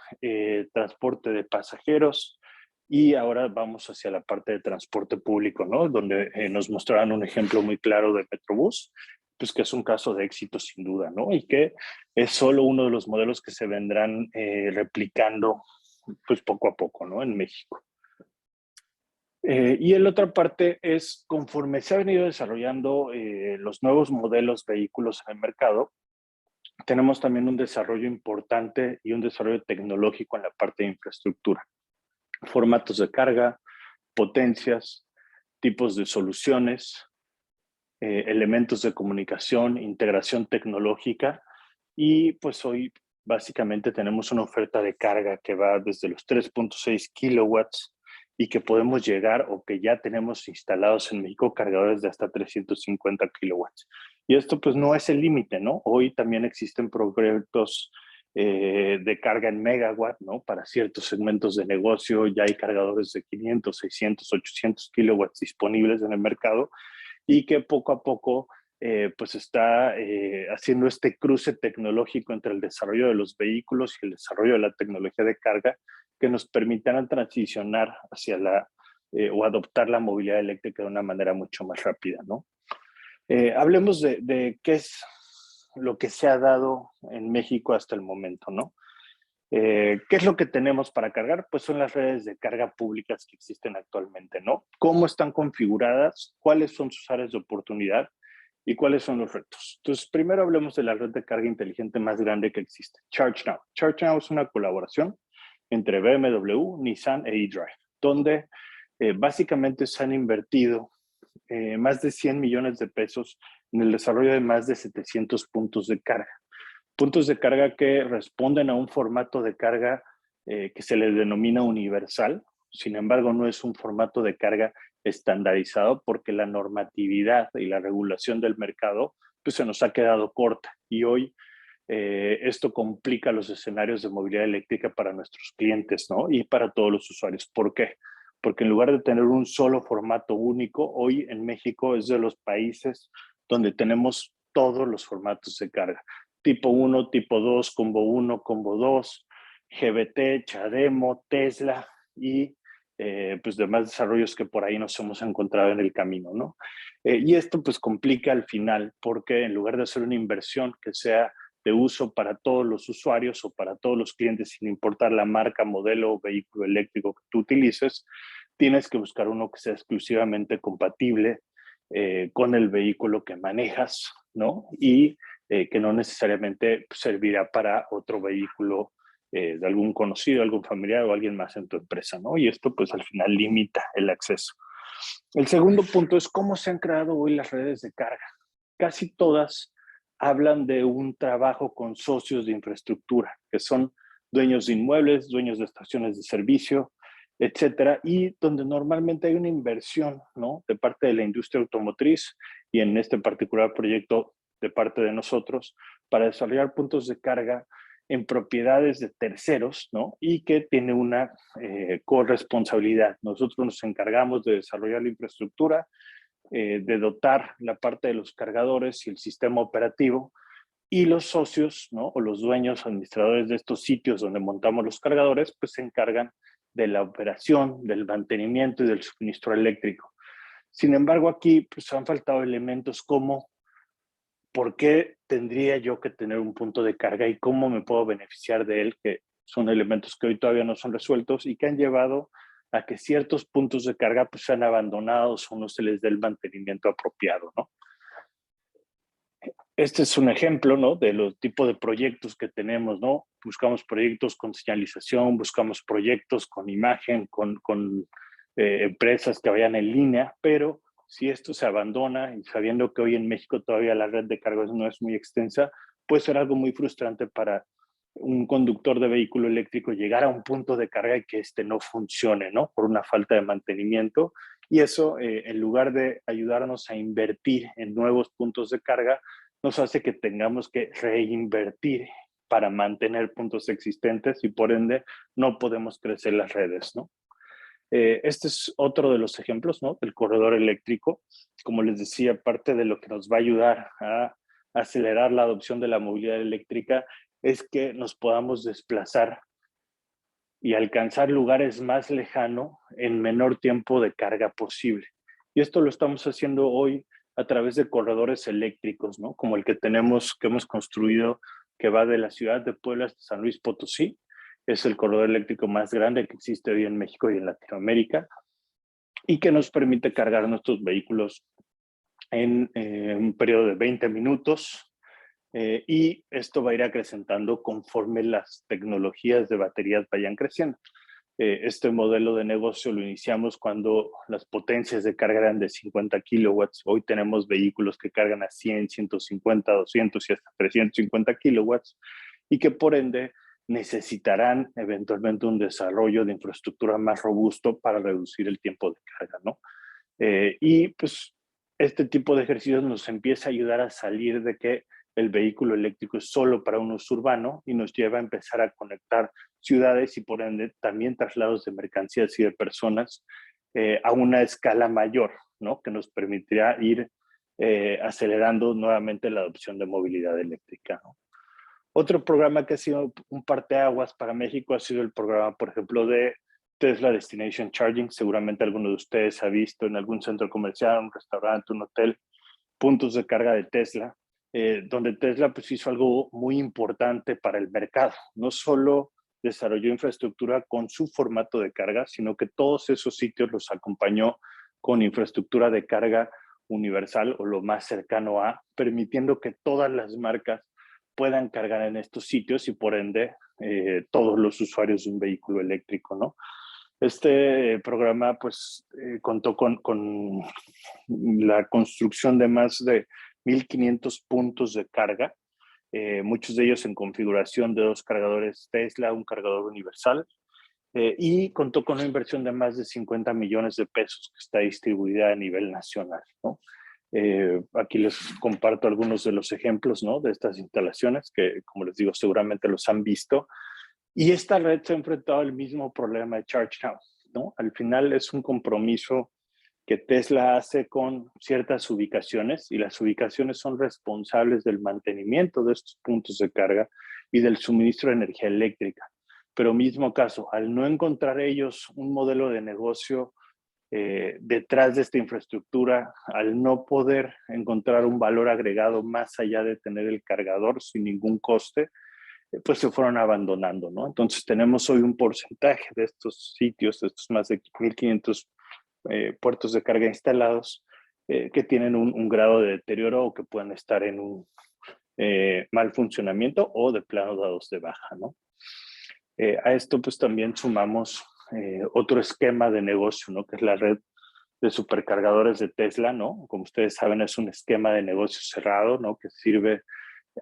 S5: transporte de pasajeros, y ahora vamos hacia la parte de transporte público, ¿no? Donde nos mostrarán un ejemplo muy claro de Metrobús, pues que es un caso de éxito sin duda, ¿no? Y que es solo uno de los modelos que se vendrán replicando pues poco a poco, ¿no? En México. Y la otra parte es, conforme se han venido desarrollando los nuevos modelos vehículos en el mercado, tenemos también un desarrollo importante y un desarrollo tecnológico en la parte de infraestructura. Formatos de carga, potencias, tipos de soluciones, elementos de comunicación, integración tecnológica, y pues hoy básicamente tenemos una oferta de carga que va desde los 3.6 kilowatts y que podemos llegar o que ya tenemos instalados en México cargadores de hasta 350 kilowatts. Y esto pues no es el límite, ¿no? Hoy también existen proyectos de carga en megawatt, ¿no? Para ciertos segmentos de negocio ya hay cargadores de 500, 600, 800 kilowatts disponibles en el mercado y que poco a poco pues está haciendo este cruce tecnológico entre el desarrollo de los vehículos y el desarrollo de la tecnología de carga que nos permitirán transicionar hacia o adoptar la movilidad eléctrica de una manera mucho más rápida, ¿no? Hablemos de qué es lo que se ha dado en México hasta el momento, ¿no? ¿Qué es lo que tenemos para cargar? Pues son las redes de carga públicas que existen actualmente, ¿no? ¿Cómo están configuradas? ¿Cuáles son sus áreas de oportunidad? ¿Y cuáles son los retos? Entonces, primero hablemos de la red de carga inteligente más grande que existe, ChargeNow. ChargeNow es una colaboración entre BMW, Nissan e eDrive, donde básicamente se han invertido más de 100 millones de pesos en el desarrollo de más de 700 puntos de carga. Puntos de carga que responden a un formato de carga que se les denomina universal. Sin embargo, no es un formato de carga estandarizado porque la normatividad y la regulación del mercado pues, se nos ha quedado corta. Y hoy esto complica los escenarios de movilidad eléctrica para nuestros clientes, ¿no? Y para todos los usuarios. ¿Por qué? Porque en lugar de tener un solo formato único, hoy en México es de los países donde tenemos todos los formatos de carga. Tipo 1, tipo 2, combo 1, combo 2, GBT, Chademo, Tesla y pues demás desarrollos que por ahí nos hemos encontrado en el camino, ¿no? Y esto pues complica al final porque en lugar de hacer una inversión que sea de uso para todos los usuarios o para todos los clientes, sin importar la marca, modelo o vehículo eléctrico que tú utilices, tienes que buscar uno que sea exclusivamente compatible con el vehículo que manejas, ¿no? Y que no necesariamente servirá para otro vehículo de algún conocido, algún familiar o alguien más en tu empresa, ¿no? Y esto pues al final limita el acceso. El segundo punto es cómo se han creado hoy las redes de carga. Casi todas hablan de un trabajo con socios de infraestructura, que son dueños de inmuebles, dueños de estaciones de servicio, etcétera, y donde normalmente hay una inversión, ¿no? De parte de la industria automotriz y en este particular proyecto de parte de nosotros para desarrollar puntos de carga en propiedades de terceros, ¿no? Y que tiene una corresponsabilidad. Nosotros nos encargamos de desarrollar la infraestructura, de dotar la parte de los cargadores y el sistema operativo, y los socios, ¿no? O los dueños administradores de estos sitios donde montamos los cargadores, pues se encargan de la operación, del mantenimiento y del suministro eléctrico. Sin embargo, aquí pues, han faltado elementos como ¿por qué tendría yo que tener un punto de carga y cómo me puedo beneficiar de él? Que son elementos que hoy todavía no son resueltos y que han llevado a que ciertos puntos de carga pues, sean abandonados o no se les dé el mantenimiento apropiado, ¿no? Este es un ejemplo, ¿no? De los tipos de proyectos que tenemos, ¿no? Buscamos proyectos con señalización, buscamos proyectos con imagen, con empresas que vayan en línea, pero si esto se abandona y sabiendo que hoy en México todavía la red de cargas no es muy extensa, puede ser algo muy frustrante para un conductor de vehículo eléctrico llegar a un punto de carga y que este no funcione, ¿no? Por una falta de mantenimiento. Y eso, en lugar de ayudarnos a invertir en nuevos puntos de carga, nos hace que tengamos que reinvertir para mantener puntos existentes y por ende no podemos crecer las redes, ¿no? Este es otro de los ejemplos, ¿no? Del corredor eléctrico. Como les decía, parte de lo que nos va a ayudar a acelerar la adopción de la movilidad eléctrica es que nos podamos desplazar y alcanzar lugares más lejanos en menor tiempo de carga posible. Y esto lo estamos haciendo hoy a través de corredores eléctricos, ¿no? Como el que tenemos, que hemos construido, que va de la ciudad de Puebla hasta San Luis Potosí. Es el corredor eléctrico más grande que existe hoy en México y en Latinoamérica y que nos permite cargar nuestros vehículos en un periodo de 20 minutos y esto va a ir acrecentando conforme las tecnologías de baterías vayan creciendo. Este modelo de negocio lo iniciamos cuando las potencias de carga eran de 50 kilowatts. Hoy tenemos vehículos que cargan a 100, 150, 200 y hasta 350 kilowatts y que por ende necesitarán eventualmente un desarrollo de infraestructura más robusto para reducir el tiempo de carga, ¿no? Y pues este tipo de ejercicios nos empieza a ayudar a salir de que el vehículo eléctrico es solo para un uso urbano y nos lleva a empezar a conectar ciudades y por ende también traslados de mercancías y de personas a una escala mayor, ¿no? Que nos permitirá ir acelerando nuevamente la adopción de movilidad eléctrica, ¿no? Otro programa que ha sido un parteaguas para México ha sido el programa, por ejemplo, de Tesla Destination Charging. Seguramente alguno de ustedes ha visto en algún centro comercial, un restaurante, un hotel, puntos de carga de Tesla, donde Tesla pues, hizo algo muy importante para el mercado. No solo desarrolló infraestructura con su formato de carga, sino que todos esos sitios los acompañó con infraestructura de carga universal o lo más cercano a, permitiendo que todas las marcas puedan cargar en estos sitios y por ende todos los usuarios de un vehículo eléctrico, ¿no? Este programa pues contó con la construcción de más de 1,500 puntos de carga, muchos de ellos en configuración de 2 cargadores Tesla, un cargador universal, y contó con una inversión de más de 50 millones de pesos que está distribuida a nivel nacional, ¿no? Aquí les comparto algunos de los ejemplos, ¿no? De estas instalaciones que, como les digo, seguramente los han visto. Y esta red se ha enfrentado al mismo problema de ChargeNow, ¿no? Al final es un compromiso que Tesla hace con ciertas ubicaciones y las ubicaciones son responsables del mantenimiento de estos puntos de carga y del suministro de energía eléctrica. Pero mismo caso, al no encontrar ellos un modelo de negocio detrás de esta infraestructura, al no poder encontrar un valor agregado más allá de tener el cargador sin ningún coste, pues se fueron abandonando, ¿no? Entonces tenemos hoy un porcentaje de estos sitios, de estos más de 1,500 puertos de carga instalados, que tienen un grado de deterioro o que pueden estar en un mal funcionamiento o de plano dados de baja, ¿no? A esto pues también sumamos otro esquema de negocio, ¿no? Que es la red de supercargadores de Tesla, ¿no? Como ustedes saben, es un esquema de negocio cerrado, ¿no? Que sirve,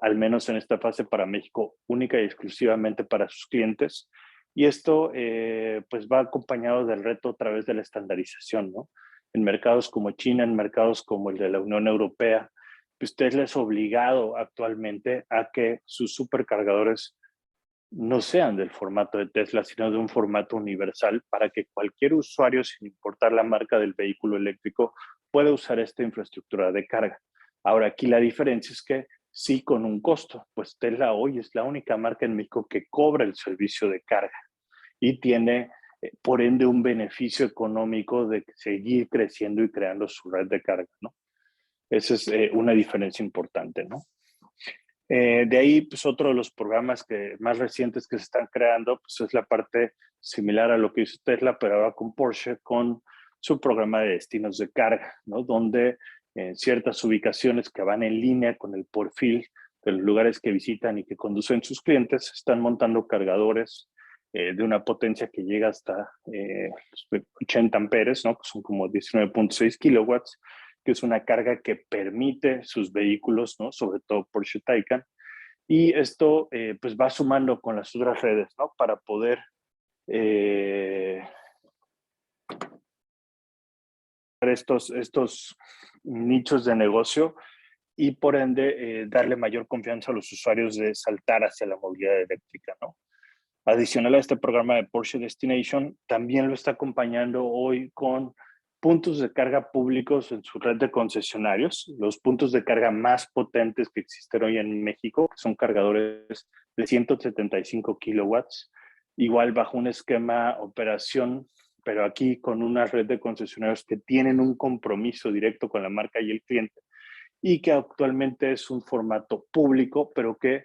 S5: al menos en esta fase para México, única y exclusivamente para sus clientes. Y esto pues va acompañado del reto a través de la estandarización, ¿no? En mercados como China, en mercados como el de la Unión Europea, pues Tesla es obligado actualmente a que sus supercargadores no sean del formato de Tesla, sino de un formato universal para que cualquier usuario, sin importar la marca del vehículo eléctrico, pueda usar esta infraestructura de carga. Ahora, aquí la diferencia es que sí con un costo, pues Tesla hoy es la única marca en México que cobra el servicio de carga y tiene, por ende, un beneficio económico de seguir creciendo y creando su red de carga, ¿no? Esa es una diferencia importante, ¿no? De ahí, pues otro de los programas más recientes que se están creando, pues es la parte similar a lo que hizo Tesla, pero ahora con Porsche, con su programa de destinos de carga, ¿no? Donde en ciertas ubicaciones que van en línea con el perfil de los lugares que visitan y que conducen sus clientes, están montando cargadores de una potencia que llega hasta 80 amperes, ¿no? Que son como 19.6 kilowatts, que es una carga que permite sus vehículos, ¿no? Sobre todo Porsche Taycan, y esto pues va sumando con las otras redes, ¿no? Para poder estos nichos de negocio y por ende darle mayor confianza a los usuarios de saltar hacia la movilidad eléctrica, ¿no? Adicional a este programa de Porsche Destination, también lo está acompañando hoy con puntos de carga públicos en su red de concesionarios, los puntos de carga más potentes que existen hoy en México, que son cargadores de 175 kilowatts, igual bajo un esquema operación, pero aquí con una red de concesionarios que tienen un compromiso directo con la marca y el cliente, y que actualmente es un formato público, pero que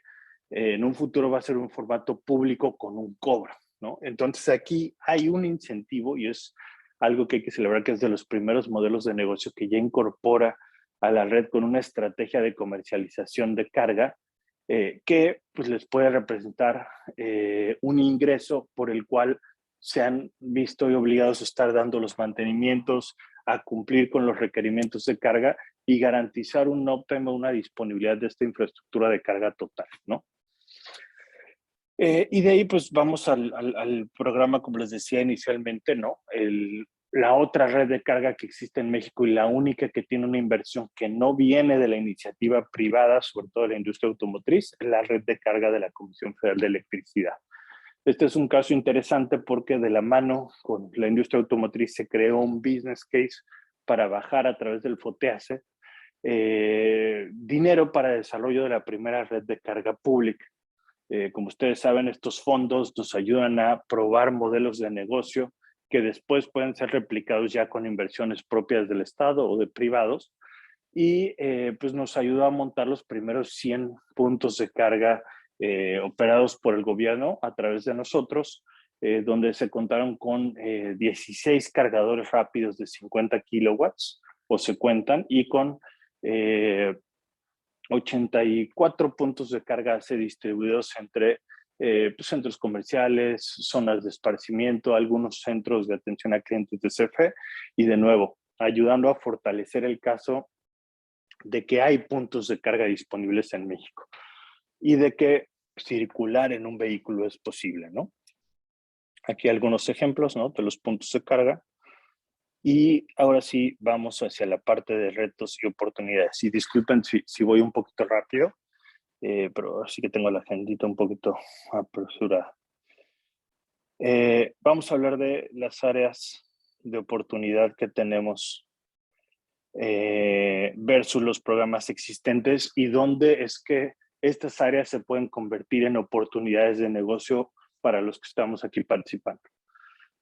S5: en un futuro va a ser un formato público con un cobro, ¿no? Entonces aquí hay un incentivo y es algo que hay que celebrar, que es de los primeros modelos de negocio que ya incorpora a la red con una estrategia de comercialización de carga que pues, les puede representar un ingreso por el cual se han visto y obligados a estar dando los mantenimientos, a cumplir con los requerimientos de carga y garantizar un óptimo, una disponibilidad de esta infraestructura de carga total, ¿no? Y de ahí pues vamos al programa, como les decía inicialmente, ¿no? la otra red de carga que existe en México y la única que tiene una inversión que no viene de la iniciativa privada, sobre todo de la industria automotriz, es la red de carga de la Comisión Federal de Electricidad. Este es un caso interesante porque de la mano con la industria automotriz se creó un business case para bajar a través del FOTEACE dinero para el desarrollo de la primera red de carga pública. Como ustedes saben, estos fondos nos ayudan a probar modelos de negocio que después pueden ser replicados ya con inversiones propias del Estado o de privados, y pues nos ayudó a montar los primeros 100 puntos de carga operados por el gobierno a través de nosotros, donde se contaron con 16 cargadores rápidos de 50 kilowatts, o se cuentan, y con 84 puntos de carga distribuidos entre pues, centros comerciales, zonas de esparcimiento, algunos centros de atención a clientes de CFE, y de nuevo, ayudando a fortalecer el caso de que hay puntos de carga disponibles en México y de que circular en un vehículo es posible, ¿no? Aquí algunos ejemplos, ¿no?, de los puntos de carga. Y ahora sí vamos hacia la parte de retos y oportunidades. Y disculpen si voy un poquito rápido, pero sí que tengo la agendita un poquito apresurada. Vamos a hablar de las áreas de oportunidad que tenemos versus los programas existentes y dónde es que estas áreas se pueden convertir en oportunidades de negocio para los que estamos aquí participando.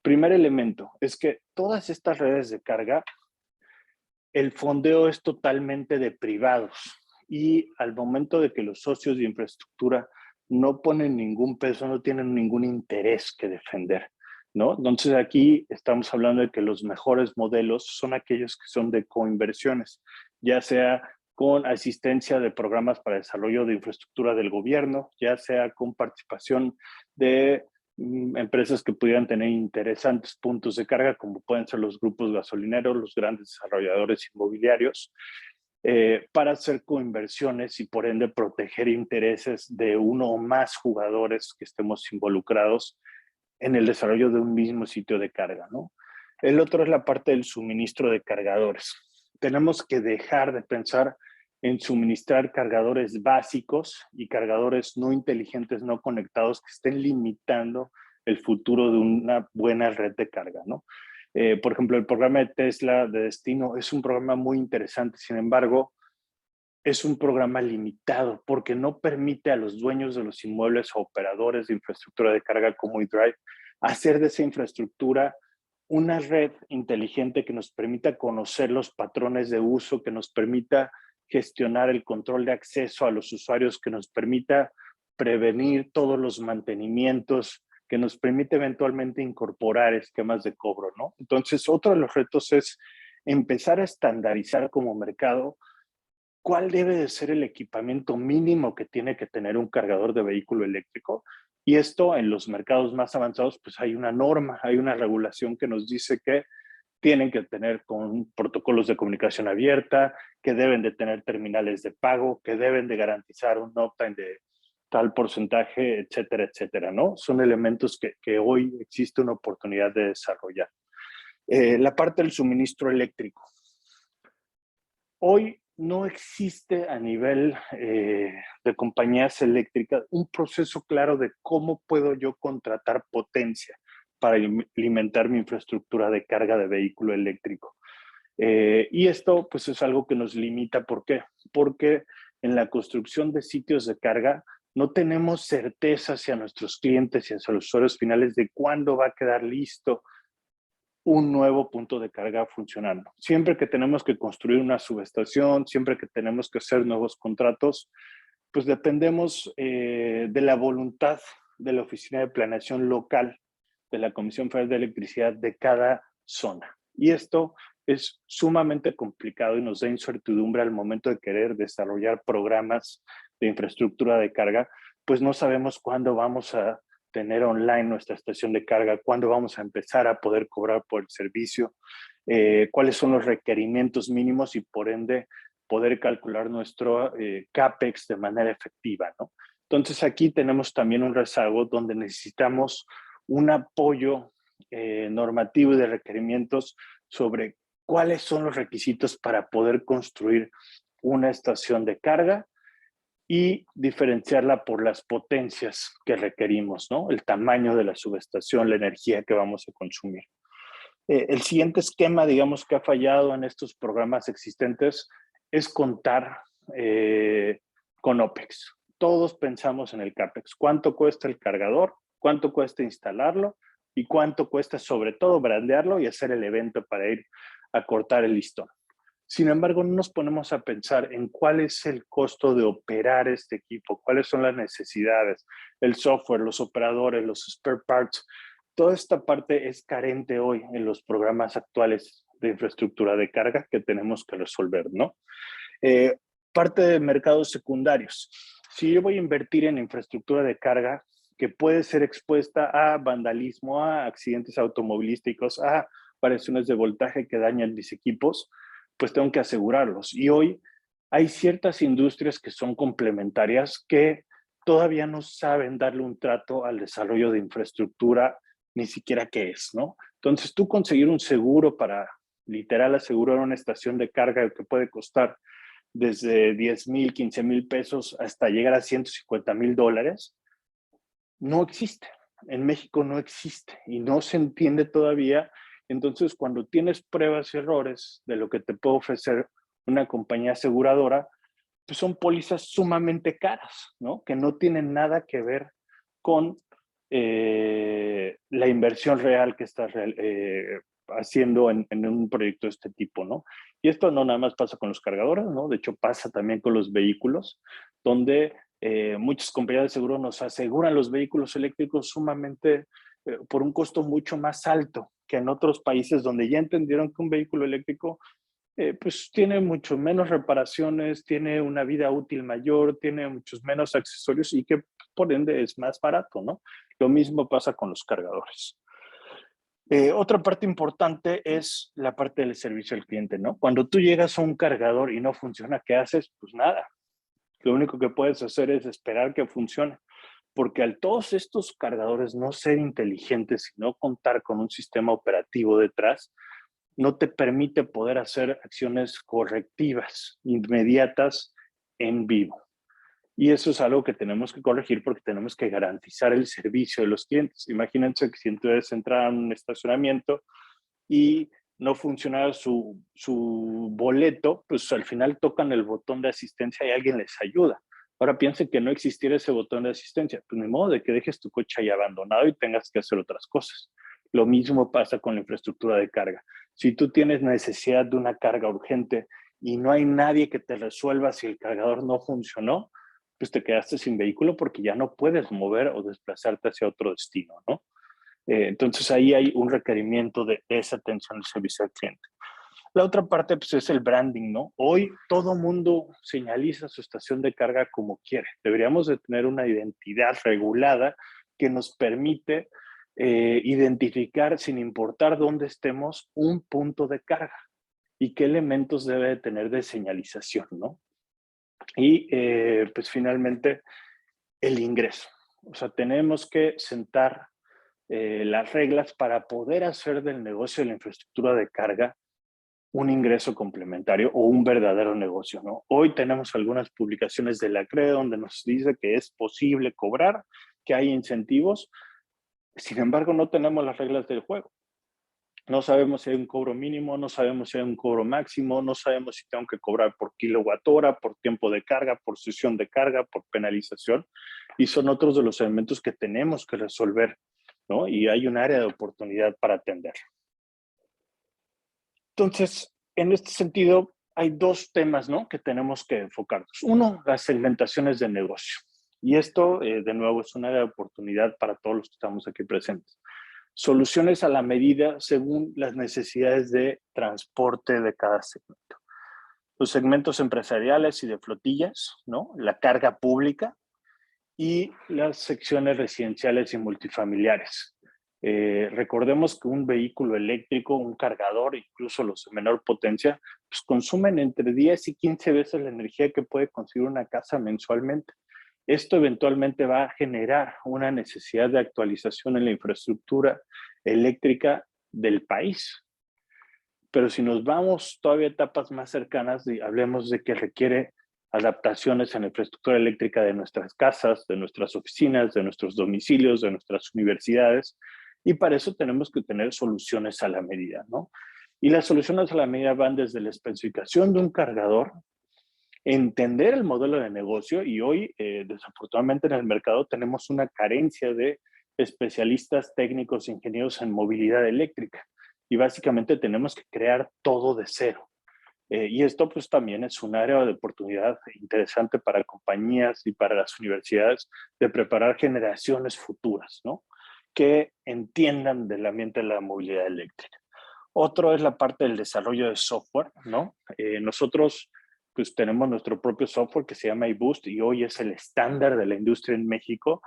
S5: Primer elemento es que todas estas redes de carga, el fondeo es totalmente de privados, y al momento de que los socios de infraestructura no ponen ningún peso, no tienen ningún interés que defender, ¿no? Entonces aquí estamos hablando de que los mejores modelos son aquellos que son de coinversiones, ya sea con asistencia de programas para desarrollo de infraestructura del gobierno, ya sea con participación de empresas que pudieran tener interesantes puntos de carga, como pueden ser los grupos gasolineros, los grandes desarrolladores inmobiliarios, para hacer coinversiones y por ende proteger intereses de uno o más jugadores que estemos involucrados en el desarrollo de un mismo sitio de carga, ¿no? El otro es la parte del suministro de cargadores. Tenemos que dejar de pensar en suministrar cargadores básicos y cargadores no inteligentes, no conectados, que estén limitando el futuro de una buena red de carga, ¿no? Por ejemplo, el programa de Tesla de destino es un programa muy interesante, sin embargo, es un programa limitado porque no permite a los dueños de los inmuebles o operadores de infraestructura de carga como eDrive hacer de esa infraestructura una red inteligente que nos permita conocer los patrones de uso, que nos permita gestionar el control de acceso a los usuarios, que nos permita prevenir todos los mantenimientos, que nos permite eventualmente incorporar esquemas de cobro, ¿no? Entonces, otro de los retos es empezar a estandarizar como mercado cuál debe de ser el equipamiento mínimo que tiene que tener un cargador de vehículo eléctrico. Y esto en los mercados más avanzados, pues hay una norma, hay una regulación que nos dice que tienen que tener con protocolos de comunicación abierta, que deben de tener terminales de pago, que deben de garantizar un uptime de tal porcentaje, etcétera, etcétera, ¿no? Son elementos que hoy existe una oportunidad de desarrollar. La parte del suministro eléctrico. Hoy no existe a nivel de compañías eléctricas un proceso claro de cómo puedo yo contratar potencia para alimentar mi infraestructura de carga de vehículo eléctrico. Y esto pues es algo que nos limita. ¿Por qué? Porque en la construcción de sitios de carga no tenemos certeza hacia nuestros clientes y hacia los usuarios finales de cuándo va a quedar listo un nuevo punto de carga funcionando. Siempre que tenemos que construir una subestación, siempre que tenemos que hacer nuevos contratos, pues dependemos de la voluntad de la Oficina de Planeación Local de la Comisión Federal de Electricidad de cada zona. Y esto es sumamente complicado y nos da incertidumbre al momento de querer desarrollar programas de infraestructura de carga, pues no sabemos cuándo vamos a tener online nuestra estación de carga, cuándo vamos a empezar a poder cobrar por el servicio, cuáles son los requerimientos mínimos y por ende poder calcular nuestro CAPEX de manera efectiva, ¿no? Entonces aquí tenemos también un rezago donde necesitamos un apoyo normativo y de requerimientos sobre cuáles son los requisitos para poder construir una estación de carga y diferenciarla por las potencias que requerimos, ¿no? El tamaño de la subestación, la energía que vamos a consumir. El siguiente esquema, digamos, que ha fallado en estos programas existentes es contar con OPEX. Todos pensamos en el CAPEX. ¿Cuánto cuesta el cargador? ¿Cuánto cuesta instalarlo? ¿Y cuánto cuesta, sobre todo, brandearlo y hacer el evento para ir a cortar el listón? Sin embargo, no nos ponemos a pensar en cuál es el costo de operar este equipo, cuáles son las necesidades, el software, los operadores, los spare parts. Toda esta parte es carente hoy en los programas actuales de infraestructura de carga que tenemos que resolver, ¿no? Parte de mercados secundarios. Si yo voy a invertir en infraestructura de carga que puede ser expuesta a vandalismo, a accidentes automovilísticos, a variaciones de voltaje que dañan mis equipos, pues tengo que asegurarlos. Y hoy hay ciertas industrias que son complementarias que todavía no saben darle un trato al desarrollo de infraestructura, ni siquiera qué es, ¿no? Entonces, tú conseguir un seguro para literal asegurar una estación de carga que puede costar desde 10,000, 15,000 pesos hasta llegar a 150,000 dólares, no existe. En México no existe y no se entiende todavía. Entonces, cuando tienes pruebas y errores de lo que te puede ofrecer una compañía aseguradora, pues son pólizas sumamente caras, ¿no? Que no tienen nada que ver con la inversión real que estás haciendo en un proyecto de este tipo, ¿no? Y esto no nada más pasa con los cargadores, ¿no? De hecho, pasa también con los vehículos, donde muchas compañías de seguro nos aseguran los vehículos eléctricos sumamente por un costo mucho más alto que en otros países donde ya entendieron que un vehículo eléctrico pues tiene mucho menos reparaciones, tiene una vida útil mayor, tiene muchos menos accesorios y que por ende es más barato, ¿no? Lo mismo pasa con los cargadores. Otra parte importante es la parte del servicio al cliente, ¿no? Cuando tú llegas a un cargador y no funciona, ¿qué haces? Pues nada. Lo único que puedes hacer es esperar que funcione. Porque al todos estos cargadores no ser inteligentes y no contar con un sistema operativo detrás, no te permite poder hacer acciones correctivas, inmediatas, en vivo. Y eso es algo que tenemos que corregir porque tenemos que garantizar el servicio de los clientes. Imagínense que si ustedes entran a un estacionamiento y no funciona su boleto, pues al final tocan el botón de asistencia y alguien les ayuda. Ahora piensen que no existiera ese botón de asistencia. Pues ni modo de que dejes tu coche ahí abandonado y tengas que hacer otras cosas. Lo mismo pasa con la infraestructura de carga. Si tú tienes necesidad de una carga urgente y no hay nadie que te resuelva si el cargador no funcionó, pues te quedaste sin vehículo porque ya no puedes mover o desplazarte hacia otro destino, ¿no? Entonces ahí hay un requerimiento de esa atención al servicio al cliente. La otra parte pues, es el branding, ¿no? Hoy todo mundo señaliza su estación de carga como quiere. Deberíamos de tener una identidad regulada que nos permite identificar, sin importar dónde estemos, un punto de carga y qué elementos debe de tener de señalización, ¿no? Y pues finalmente el ingreso. O sea, tenemos que sentar las reglas para poder hacer del negocio de la infraestructura de carga un ingreso complementario o un verdadero negocio, ¿no? Hoy tenemos algunas publicaciones de la CRE donde nos dice que es posible cobrar, que hay incentivos, sin embargo no tenemos las reglas del juego. No sabemos si hay un cobro mínimo, no sabemos si hay un cobro máximo, no sabemos si tengo que cobrar por kilowatt hora, por tiempo de carga, por sesión de carga, por penalización, y son otros de los elementos que tenemos que resolver, ¿no? Y hay un área de oportunidad para atender. Entonces, en este sentido, hay dos temas, ¿no?, que tenemos que enfocarnos. Uno, las segmentaciones de negocio. Y esto, de nuevo, es un área de oportunidad para todos los que estamos aquí presentes. Soluciones a la medida según las necesidades de transporte de cada segmento. Los segmentos empresariales y de flotillas, ¿no?, la carga pública y las secciones residenciales y multifamiliares. Recordemos que un vehículo eléctrico, un cargador, incluso los de menor potencia, pues consumen entre 10 y 15 veces la energía que puede conseguir una casa mensualmente. Esto eventualmente va a generar una necesidad de actualización en la infraestructura eléctrica del país. Pero si nos vamos todavía a etapas más cercanas, y hablemos de que requiere adaptaciones en la infraestructura eléctrica de nuestras casas, de nuestras oficinas, de nuestros domicilios, de nuestras universidades, y para eso tenemos que tener soluciones a la medida, ¿no? Y las soluciones a la medida van desde la especificación de un cargador, entender el modelo de negocio, y hoy, desafortunadamente en el mercado tenemos una carencia de especialistas técnicos e ingenieros en movilidad eléctrica, y básicamente tenemos que crear todo de cero. Y esto pues también es un área de oportunidad interesante para compañías y para las universidades de preparar generaciones futuras, ¿no? Que entiendan del ambiente de la movilidad eléctrica. Otro es la parte del desarrollo de software, ¿no? Nosotros pues tenemos nuestro propio software que se llama iBoost y hoy es el estándar de la industria en México,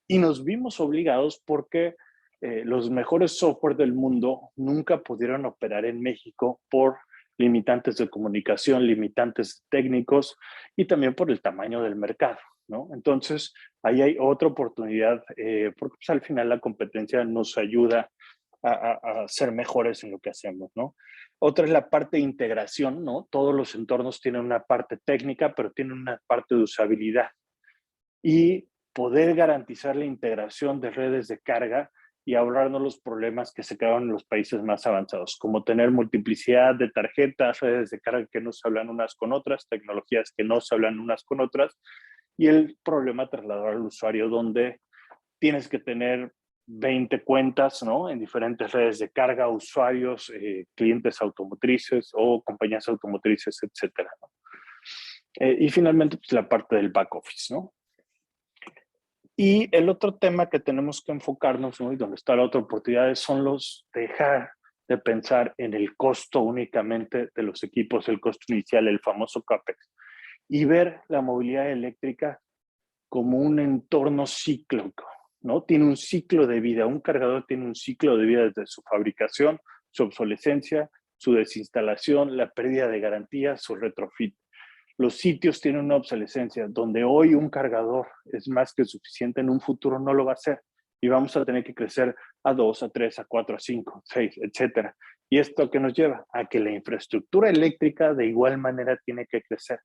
S5: y nos vimos obligados porque los mejores software del mundo nunca pudieron operar en México por limitantes de comunicación, limitantes técnicos y también por el tamaño del mercado, ¿no? Entonces, ahí hay otra oportunidad porque pues, al final la competencia nos ayuda a ser mejores en lo que hacemos, ¿no? Otra es la parte de integración, ¿no? Todos los entornos tienen una parte técnica, pero tienen una parte de usabilidad. Y poder garantizar la integración de redes de carga y ahorrarnos los problemas que se crearon en los países más avanzados, como tener multiplicidad de tarjetas, redes de carga que no se hablan unas con otras, tecnologías que no se hablan unas con otras, y el problema trasladado al usuario donde tienes que tener 20 cuentas, ¿no? En diferentes redes de carga, usuarios, clientes automotrices o compañías automotrices, etcétera, ¿no? Y finalmente, pues la parte del back office, ¿no? Y el otro tema que tenemos que enfocarnos, ¿no? Y donde está la otra oportunidad, son los dejar de pensar en el costo únicamente de los equipos, el costo inicial, el famoso CAPEX, y ver la movilidad eléctrica como un entorno cíclico, ¿no? Tiene un ciclo de vida, un cargador tiene un ciclo de vida desde su fabricación, su obsolescencia, su desinstalación, la pérdida de garantía, su retrofit. Los sitios tienen una obsolescencia, donde hoy un cargador es más que suficiente, en un futuro no lo va a ser. Y vamos a tener que crecer a 2, a 3, a 4, a 5, 6, etcétera. ¿Y esto qué nos lleva? A que la infraestructura eléctrica de igual manera tiene que crecer.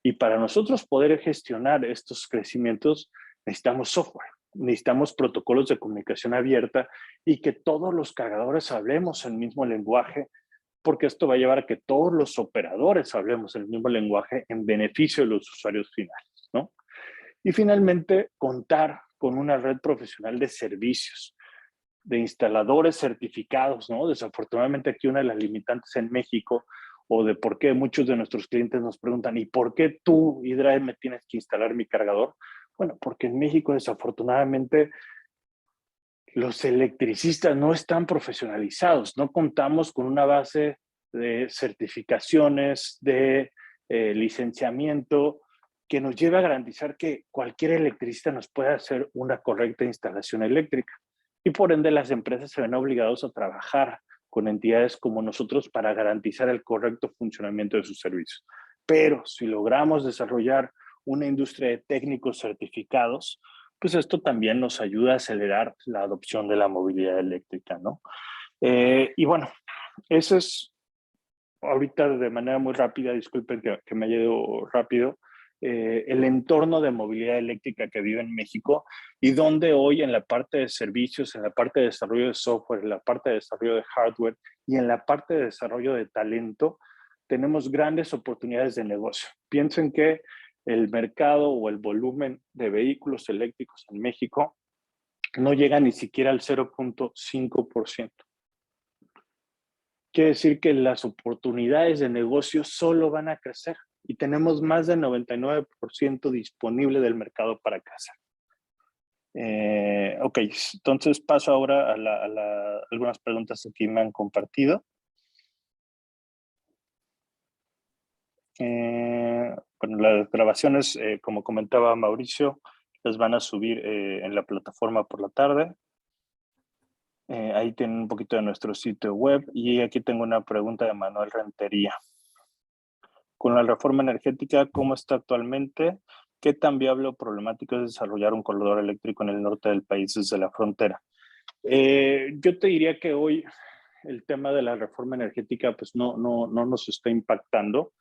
S5: Y para nosotros poder gestionar estos crecimientos, necesitamos software, necesitamos protocolos de comunicación abierta y que todos los cargadores hablemos el mismo lenguaje, porque esto va a llevar a que todos los operadores hablemos el mismo lenguaje en beneficio de los usuarios finales, ¿no? Y finalmente, contar con una red profesional de servicios, de instaladores certificados, ¿no? Desafortunadamente aquí una de las limitantes en México, o de por qué muchos de nuestros clientes nos preguntan, ¿y por qué tú, iDrive, me tienes que instalar mi cargador? Bueno, porque en México desafortunadamente los electricistas no están profesionalizados, no contamos con una base de certificaciones, de licenciamiento, que nos lleve a garantizar que cualquier electricista nos pueda hacer una correcta instalación eléctrica. Y por ende las empresas se ven obligados a trabajar con entidades como nosotros para garantizar el correcto funcionamiento de sus servicios. Pero si logramos desarrollar una industria de técnicos certificados, pues esto también nos ayuda a acelerar la adopción de la movilidad eléctrica, ¿no? Y bueno, eso es ahorita de manera muy rápida, disculpen que me haya ido rápido, el entorno de movilidad eléctrica que vive en México y donde hoy en la parte de servicios, en la parte de desarrollo de software, en la parte de desarrollo de hardware y en la parte de desarrollo de talento, tenemos grandes oportunidades de negocio. Piensen que el mercado o el volumen de vehículos eléctricos en México no llega ni siquiera al 0.5%. Quiere decir que las oportunidades de negocio solo van a crecer y tenemos más del 99% disponible del mercado para crecer. Ok, entonces paso ahora a algunas preguntas que me han compartido. Bueno, las grabaciones, como comentaba Mauricio, las van a subir en la plataforma por la tarde. Ahí tienen un poquito de nuestro sitio web y aquí tengo una pregunta de Manuel Rentería. Con la reforma energética, ¿cómo está actualmente? ¿Qué tan viable o problemático es desarrollar un corredor eléctrico en el norte del país desde la frontera? Yo te diría que hoy el tema de la reforma energética pues no nos está impactando,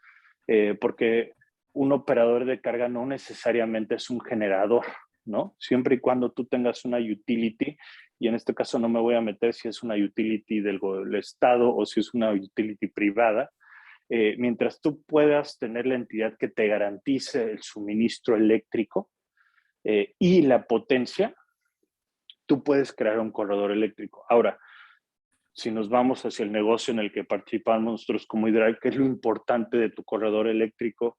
S5: porque un operador de carga no necesariamente es un generador, ¿no? Siempre y cuando tú tengas una utility, y en este caso no me voy a meter si es una utility del Estado o si es una utility privada, mientras tú puedas tener la entidad que te garantice el suministro eléctrico y la potencia, tú puedes crear un corredor eléctrico. Ahora, si nos vamos hacia el negocio en el que participamos nosotros como Hidrive, ¿qué es lo importante de tu corredor eléctrico?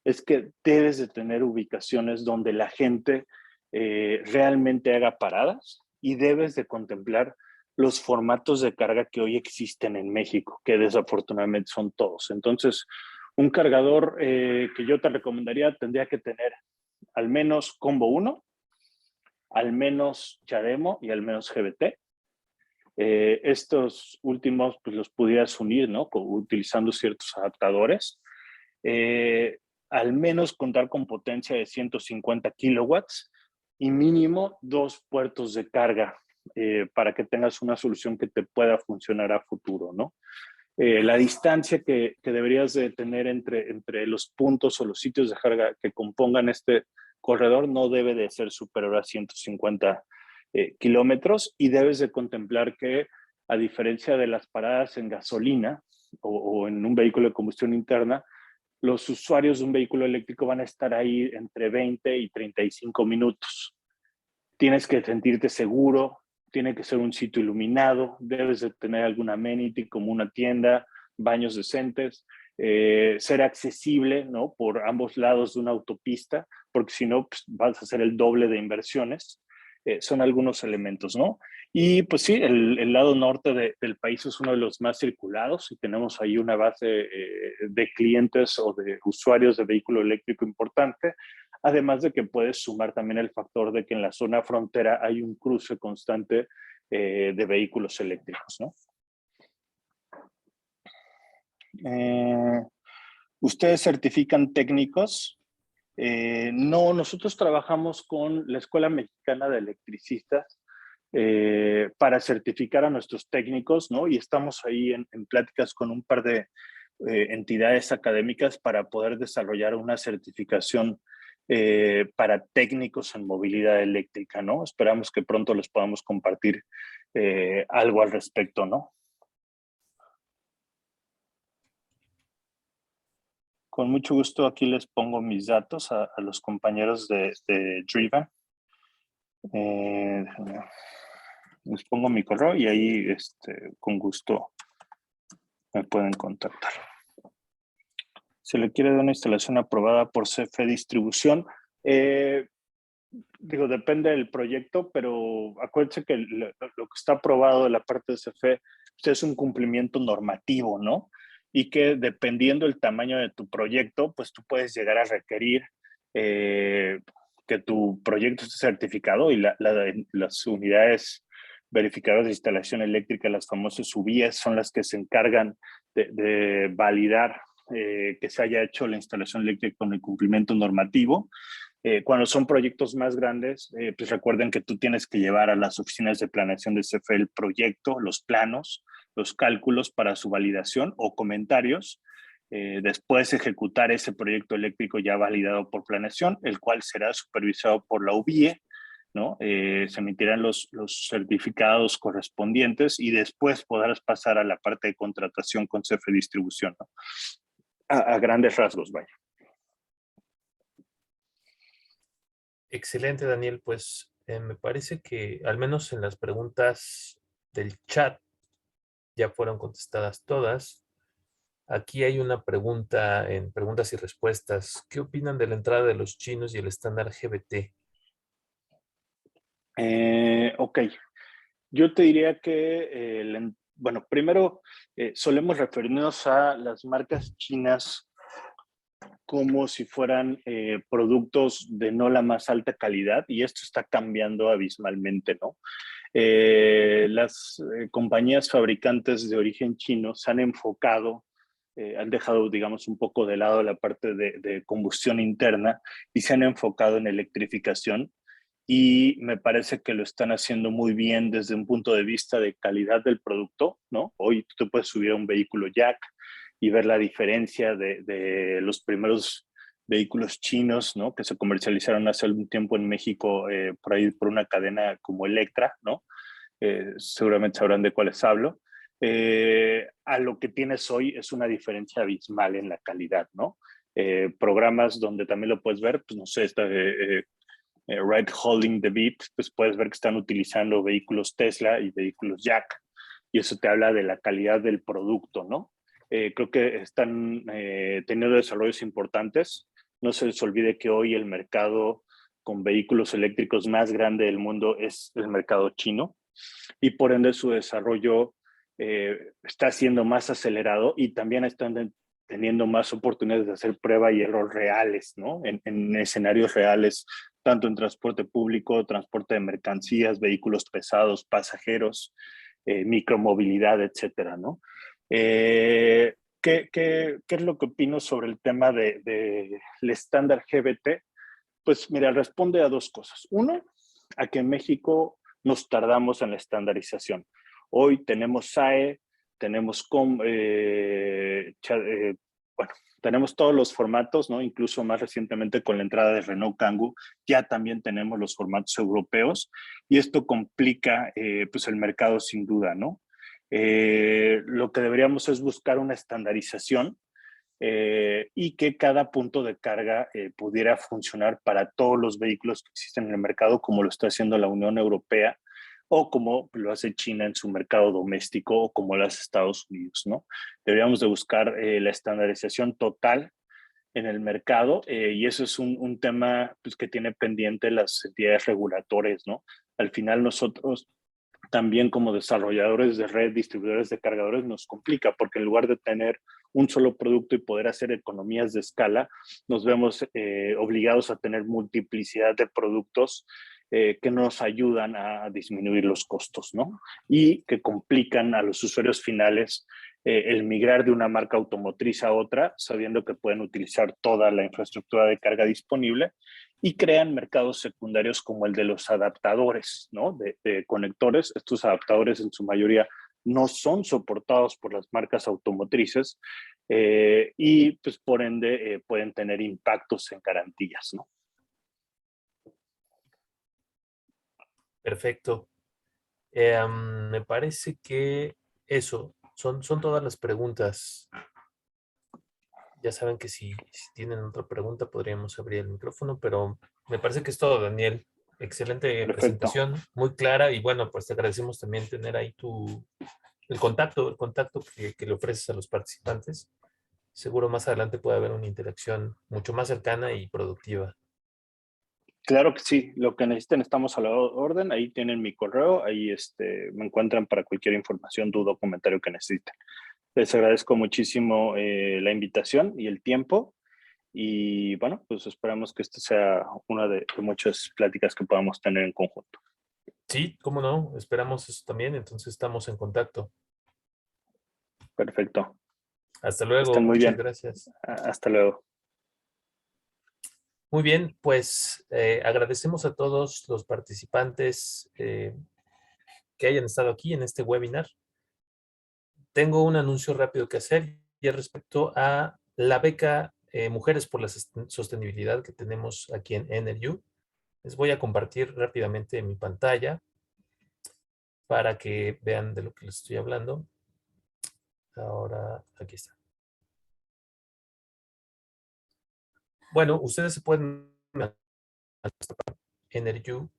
S5: Es que debes de tener ubicaciones donde la gente realmente haga paradas y debes de contemplar los formatos de carga que hoy existen en México, que desafortunadamente son todos. Entonces, un cargador que yo te recomendaría tendría que tener al menos Combo 1, al menos CHAdeMO y al menos GBT. Estos últimos pues los pudieras unir, ¿no? Utilizando ciertos adaptadores. Al menos contar con potencia de 150 kilowatts y mínimo 2 puertos de carga para que tengas una solución que te pueda funcionar a futuro, ¿no? La distancia que deberías de tener entre los puntos o los sitios de carga que compongan este corredor no debe de ser superior a 150 kilómetros, y debes de contemplar que, a diferencia de las paradas en gasolina o en un vehículo de combustión interna, los usuarios de un vehículo eléctrico van a estar ahí entre 20 y 35 minutos. Tienes que sentirte seguro, tiene que ser un sitio iluminado, debes de tener alguna amenity como una tienda, baños decentes, ser accesible, ¿no? Por ambos lados de una autopista, porque si no, pues, vas a hacer el doble de inversiones. Son algunos elementos, ¿no? Y pues sí, el lado norte del país es uno de los más circulados y tenemos ahí una base de clientes o de usuarios de vehículo eléctrico importante, además de que puedes sumar también el factor de que en la zona frontera hay un cruce constante de vehículos eléctricos, ¿no? ¿Ustedes certifican técnicos? No, nosotros trabajamos con la Escuela Mexicana de Electricistas para certificar a nuestros técnicos, ¿no? Y estamos ahí en pláticas con un par de entidades académicas para poder desarrollar una certificación para técnicos en movilidad eléctrica, ¿no? Esperamos que pronto les podamos compartir algo al respecto, ¿no? Con mucho gusto aquí les pongo mis datos a los compañeros de Driven. Les pongo mi correo y ahí con gusto me pueden contactar. Se le quiere dar una instalación aprobada por CFE Distribución. Digo, depende del proyecto, pero acuérdense que lo que está aprobado de la parte de CFE es un cumplimiento normativo, ¿no? Y que dependiendo del tamaño de tu proyecto, pues tú puedes llegar a requerir que tu proyecto esté certificado, y las unidades verificadoras de instalación eléctrica, las famosas UBIES, son las que se encargan de validar que se haya hecho la instalación eléctrica con el cumplimiento normativo. Cuando son proyectos más grandes, pues recuerden que tú tienes que llevar a las oficinas de planeación de CFE el proyecto, los planos, los cálculos para su validación o comentarios. Después ejecutar ese proyecto eléctrico ya validado por planeación, el cual será supervisado por la UBIE, ¿no? Se emitirán los certificados correspondientes y después podrás pasar a la parte de contratación con CFE Distribución, ¿no? A grandes rasgos, vaya.
S1: Excelente, Daniel. Pues me parece que al menos en las preguntas del chat ya fueron contestadas todas. Aquí hay una pregunta en preguntas y respuestas. ¿Qué opinan de la entrada de los chinos y el estándar GBT?
S5: Ok. Yo te diría que, bueno, primero solemos referirnos a las marcas chinas como si fueran productos de no la más alta calidad, y esto está cambiando abismalmente, ¿no? Las compañías fabricantes de origen chino se han enfocado, han dejado, digamos, un poco de lado la parte de combustión interna y se han enfocado en electrificación. y me parece que lo están haciendo muy bien desde un punto de vista de calidad del producto, ¿no? Hoy tú te puedes subir a un vehículo Jack y ver la diferencia de los primeros vehículos chinos, ¿no? Que se comercializaron hace algún tiempo en México, por ahí por una cadena como Electra, ¿no? Seguramente sabrán de cuáles hablo. A lo que tienes hoy es una diferencia abismal en la calidad, ¿no? Programas donde también lo puedes ver, pues no sé, Ride Holding the Beat, pues puedes ver que están utilizando vehículos Tesla y vehículos Jack, y eso te habla de la calidad del producto, ¿no? Creo que están teniendo desarrollos importantes. No se les olvide que hoy el mercado con vehículos eléctricos más grande del mundo es el mercado chino, y por ende su desarrollo está siendo más acelerado, y también están teniendo más oportunidades de hacer prueba y error reales, ¿no? En escenarios reales, tanto en transporte público, transporte de mercancías, vehículos pesados, pasajeros, micromovilidad, etcétera, ¿no? ¿Qué es lo que opino sobre el tema del estándar GBT? Pues mira, responde a dos cosas. Uno, a que en México nos tardamos en la estandarización. Hoy tenemos SAE, tenemos tenemos todos los formatos, ¿no? Incluso más recientemente con la entrada de Renault Kangoo, ya también tenemos los formatos europeos, y esto complica pues el mercado sin duda, ¿no? Lo que deberíamos es buscar una estandarización y que cada punto de carga pudiera funcionar para todos los vehículos que existen en el mercado, como lo está haciendo la Unión Europea, o como lo hace China en su mercado doméstico, o como lo hace Estados Unidos, ¿no? Deberíamos de buscar la estandarización total en el mercado, y eso es un tema pues, que tiene pendiente las entidades regulatorias, ¿no? Al final nosotros también como desarrolladores de red, distribuidores de cargadores, nos complica, porque en lugar de tener un solo producto y poder hacer economías de escala, nos vemos obligados a tener multiplicidad de productos que nos ayudan a disminuir los costos, ¿no? Y que complican a los usuarios finales el migrar de una marca automotriz a otra, sabiendo que pueden utilizar toda la infraestructura de carga disponible, y crean mercados secundarios como el de los adaptadores, ¿no? De conectores. Estos adaptadores en su mayoría no son soportados por las marcas automotrices y pues por ende pueden tener impactos en garantías, ¿no?
S1: Perfecto. Me parece que eso, son todas las preguntas. Ya saben que si tienen otra pregunta podríamos abrir el micrófono, pero me parece que es todo, Daniel. Excelente
S5: Perfecto.
S1: presentación, muy clara, y bueno, pues te agradecemos también tener ahí el contacto que le ofreces a los participantes. Seguro más adelante puede haber una interacción mucho más cercana y productiva.
S5: Claro que sí, lo que necesiten estamos a la orden, ahí tienen mi correo, ahí me encuentran para cualquier información, duda o comentario que necesiten. Les agradezco muchísimo la invitación y el tiempo, y bueno, pues esperamos que esta sea una de muchas pláticas que podamos tener en conjunto.
S1: Sí, cómo no, esperamos eso también, entonces estamos en contacto.
S5: Perfecto.
S1: Hasta luego,
S5: Estén muy
S1: muchas
S5: bien.
S1: gracias.
S5: Hasta luego.
S1: Muy bien, pues agradecemos a todos los participantes que hayan estado aquí en este webinar. Tengo un anuncio rápido que hacer y es respecto a la beca Mujeres por la Sostenibilidad que tenemos aquí en NRU. Les voy a compartir rápidamente mi pantalla para que vean de lo que les estoy hablando. Ahora, aquí está. Bueno, ustedes se pueden nru.org.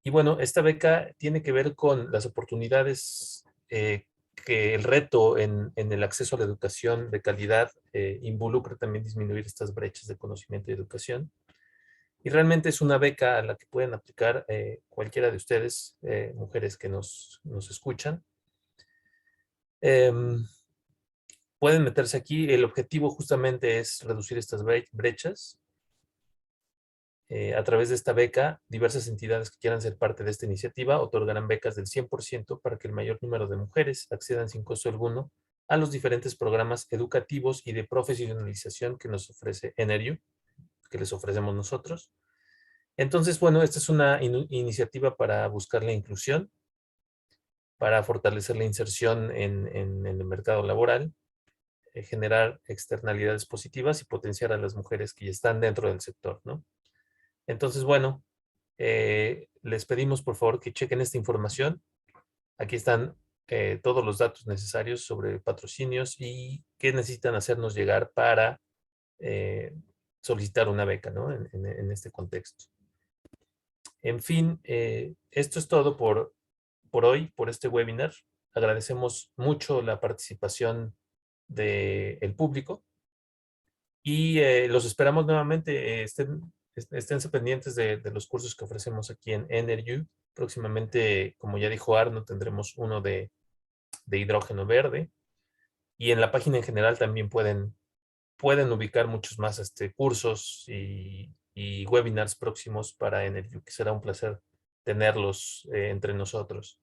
S1: Y bueno, esta beca tiene que ver con las oportunidades que el reto en el acceso a la educación de calidad involucra también disminuir estas brechas de conocimiento y educación. Y realmente es una beca a la que pueden aplicar cualquiera de ustedes, mujeres que nos escuchan. Pueden meterse aquí. El objetivo justamente es reducir estas brechas. A través de esta beca, diversas entidades que quieran ser parte de esta iniciativa otorgarán becas del 100% para que el mayor número de mujeres accedan sin costo alguno a los diferentes programas educativos y de profesionalización que nos ofrece NRU, que les ofrecemos nosotros. Entonces, bueno, esta es una iniciativa para buscar la inclusión, para fortalecer la inserción en el mercado laboral, generar externalidades positivas y potenciar a las mujeres que ya están dentro del sector, ¿no? Entonces, bueno, les pedimos por favor que chequen esta información. Aquí están todos los datos necesarios sobre patrocinios y qué necesitan hacernos llegar para solicitar una beca, ¿no? En este contexto. En fin, esto es todo por hoy, por este webinar. Agradecemos mucho la participación del público y los esperamos nuevamente. Esténse pendientes de los cursos que ofrecemos aquí en NRU. Próximamente, como ya dijo Arno, tendremos uno de hidrógeno verde. Y en la página en general también pueden ubicar muchos más cursos y webinars próximos para NRU, que será un placer tenerlos entre nosotros.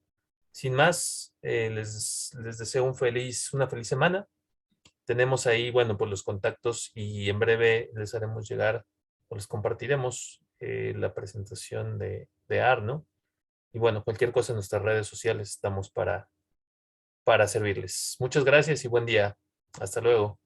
S1: Sin más, les deseo una feliz semana. Tenemos ahí, bueno, pues los contactos y en breve les haremos llegar o les compartiremos la presentación de Arno. Y bueno, cualquier cosa en nuestras redes sociales estamos para servirles. Muchas gracias y buen día. Hasta luego.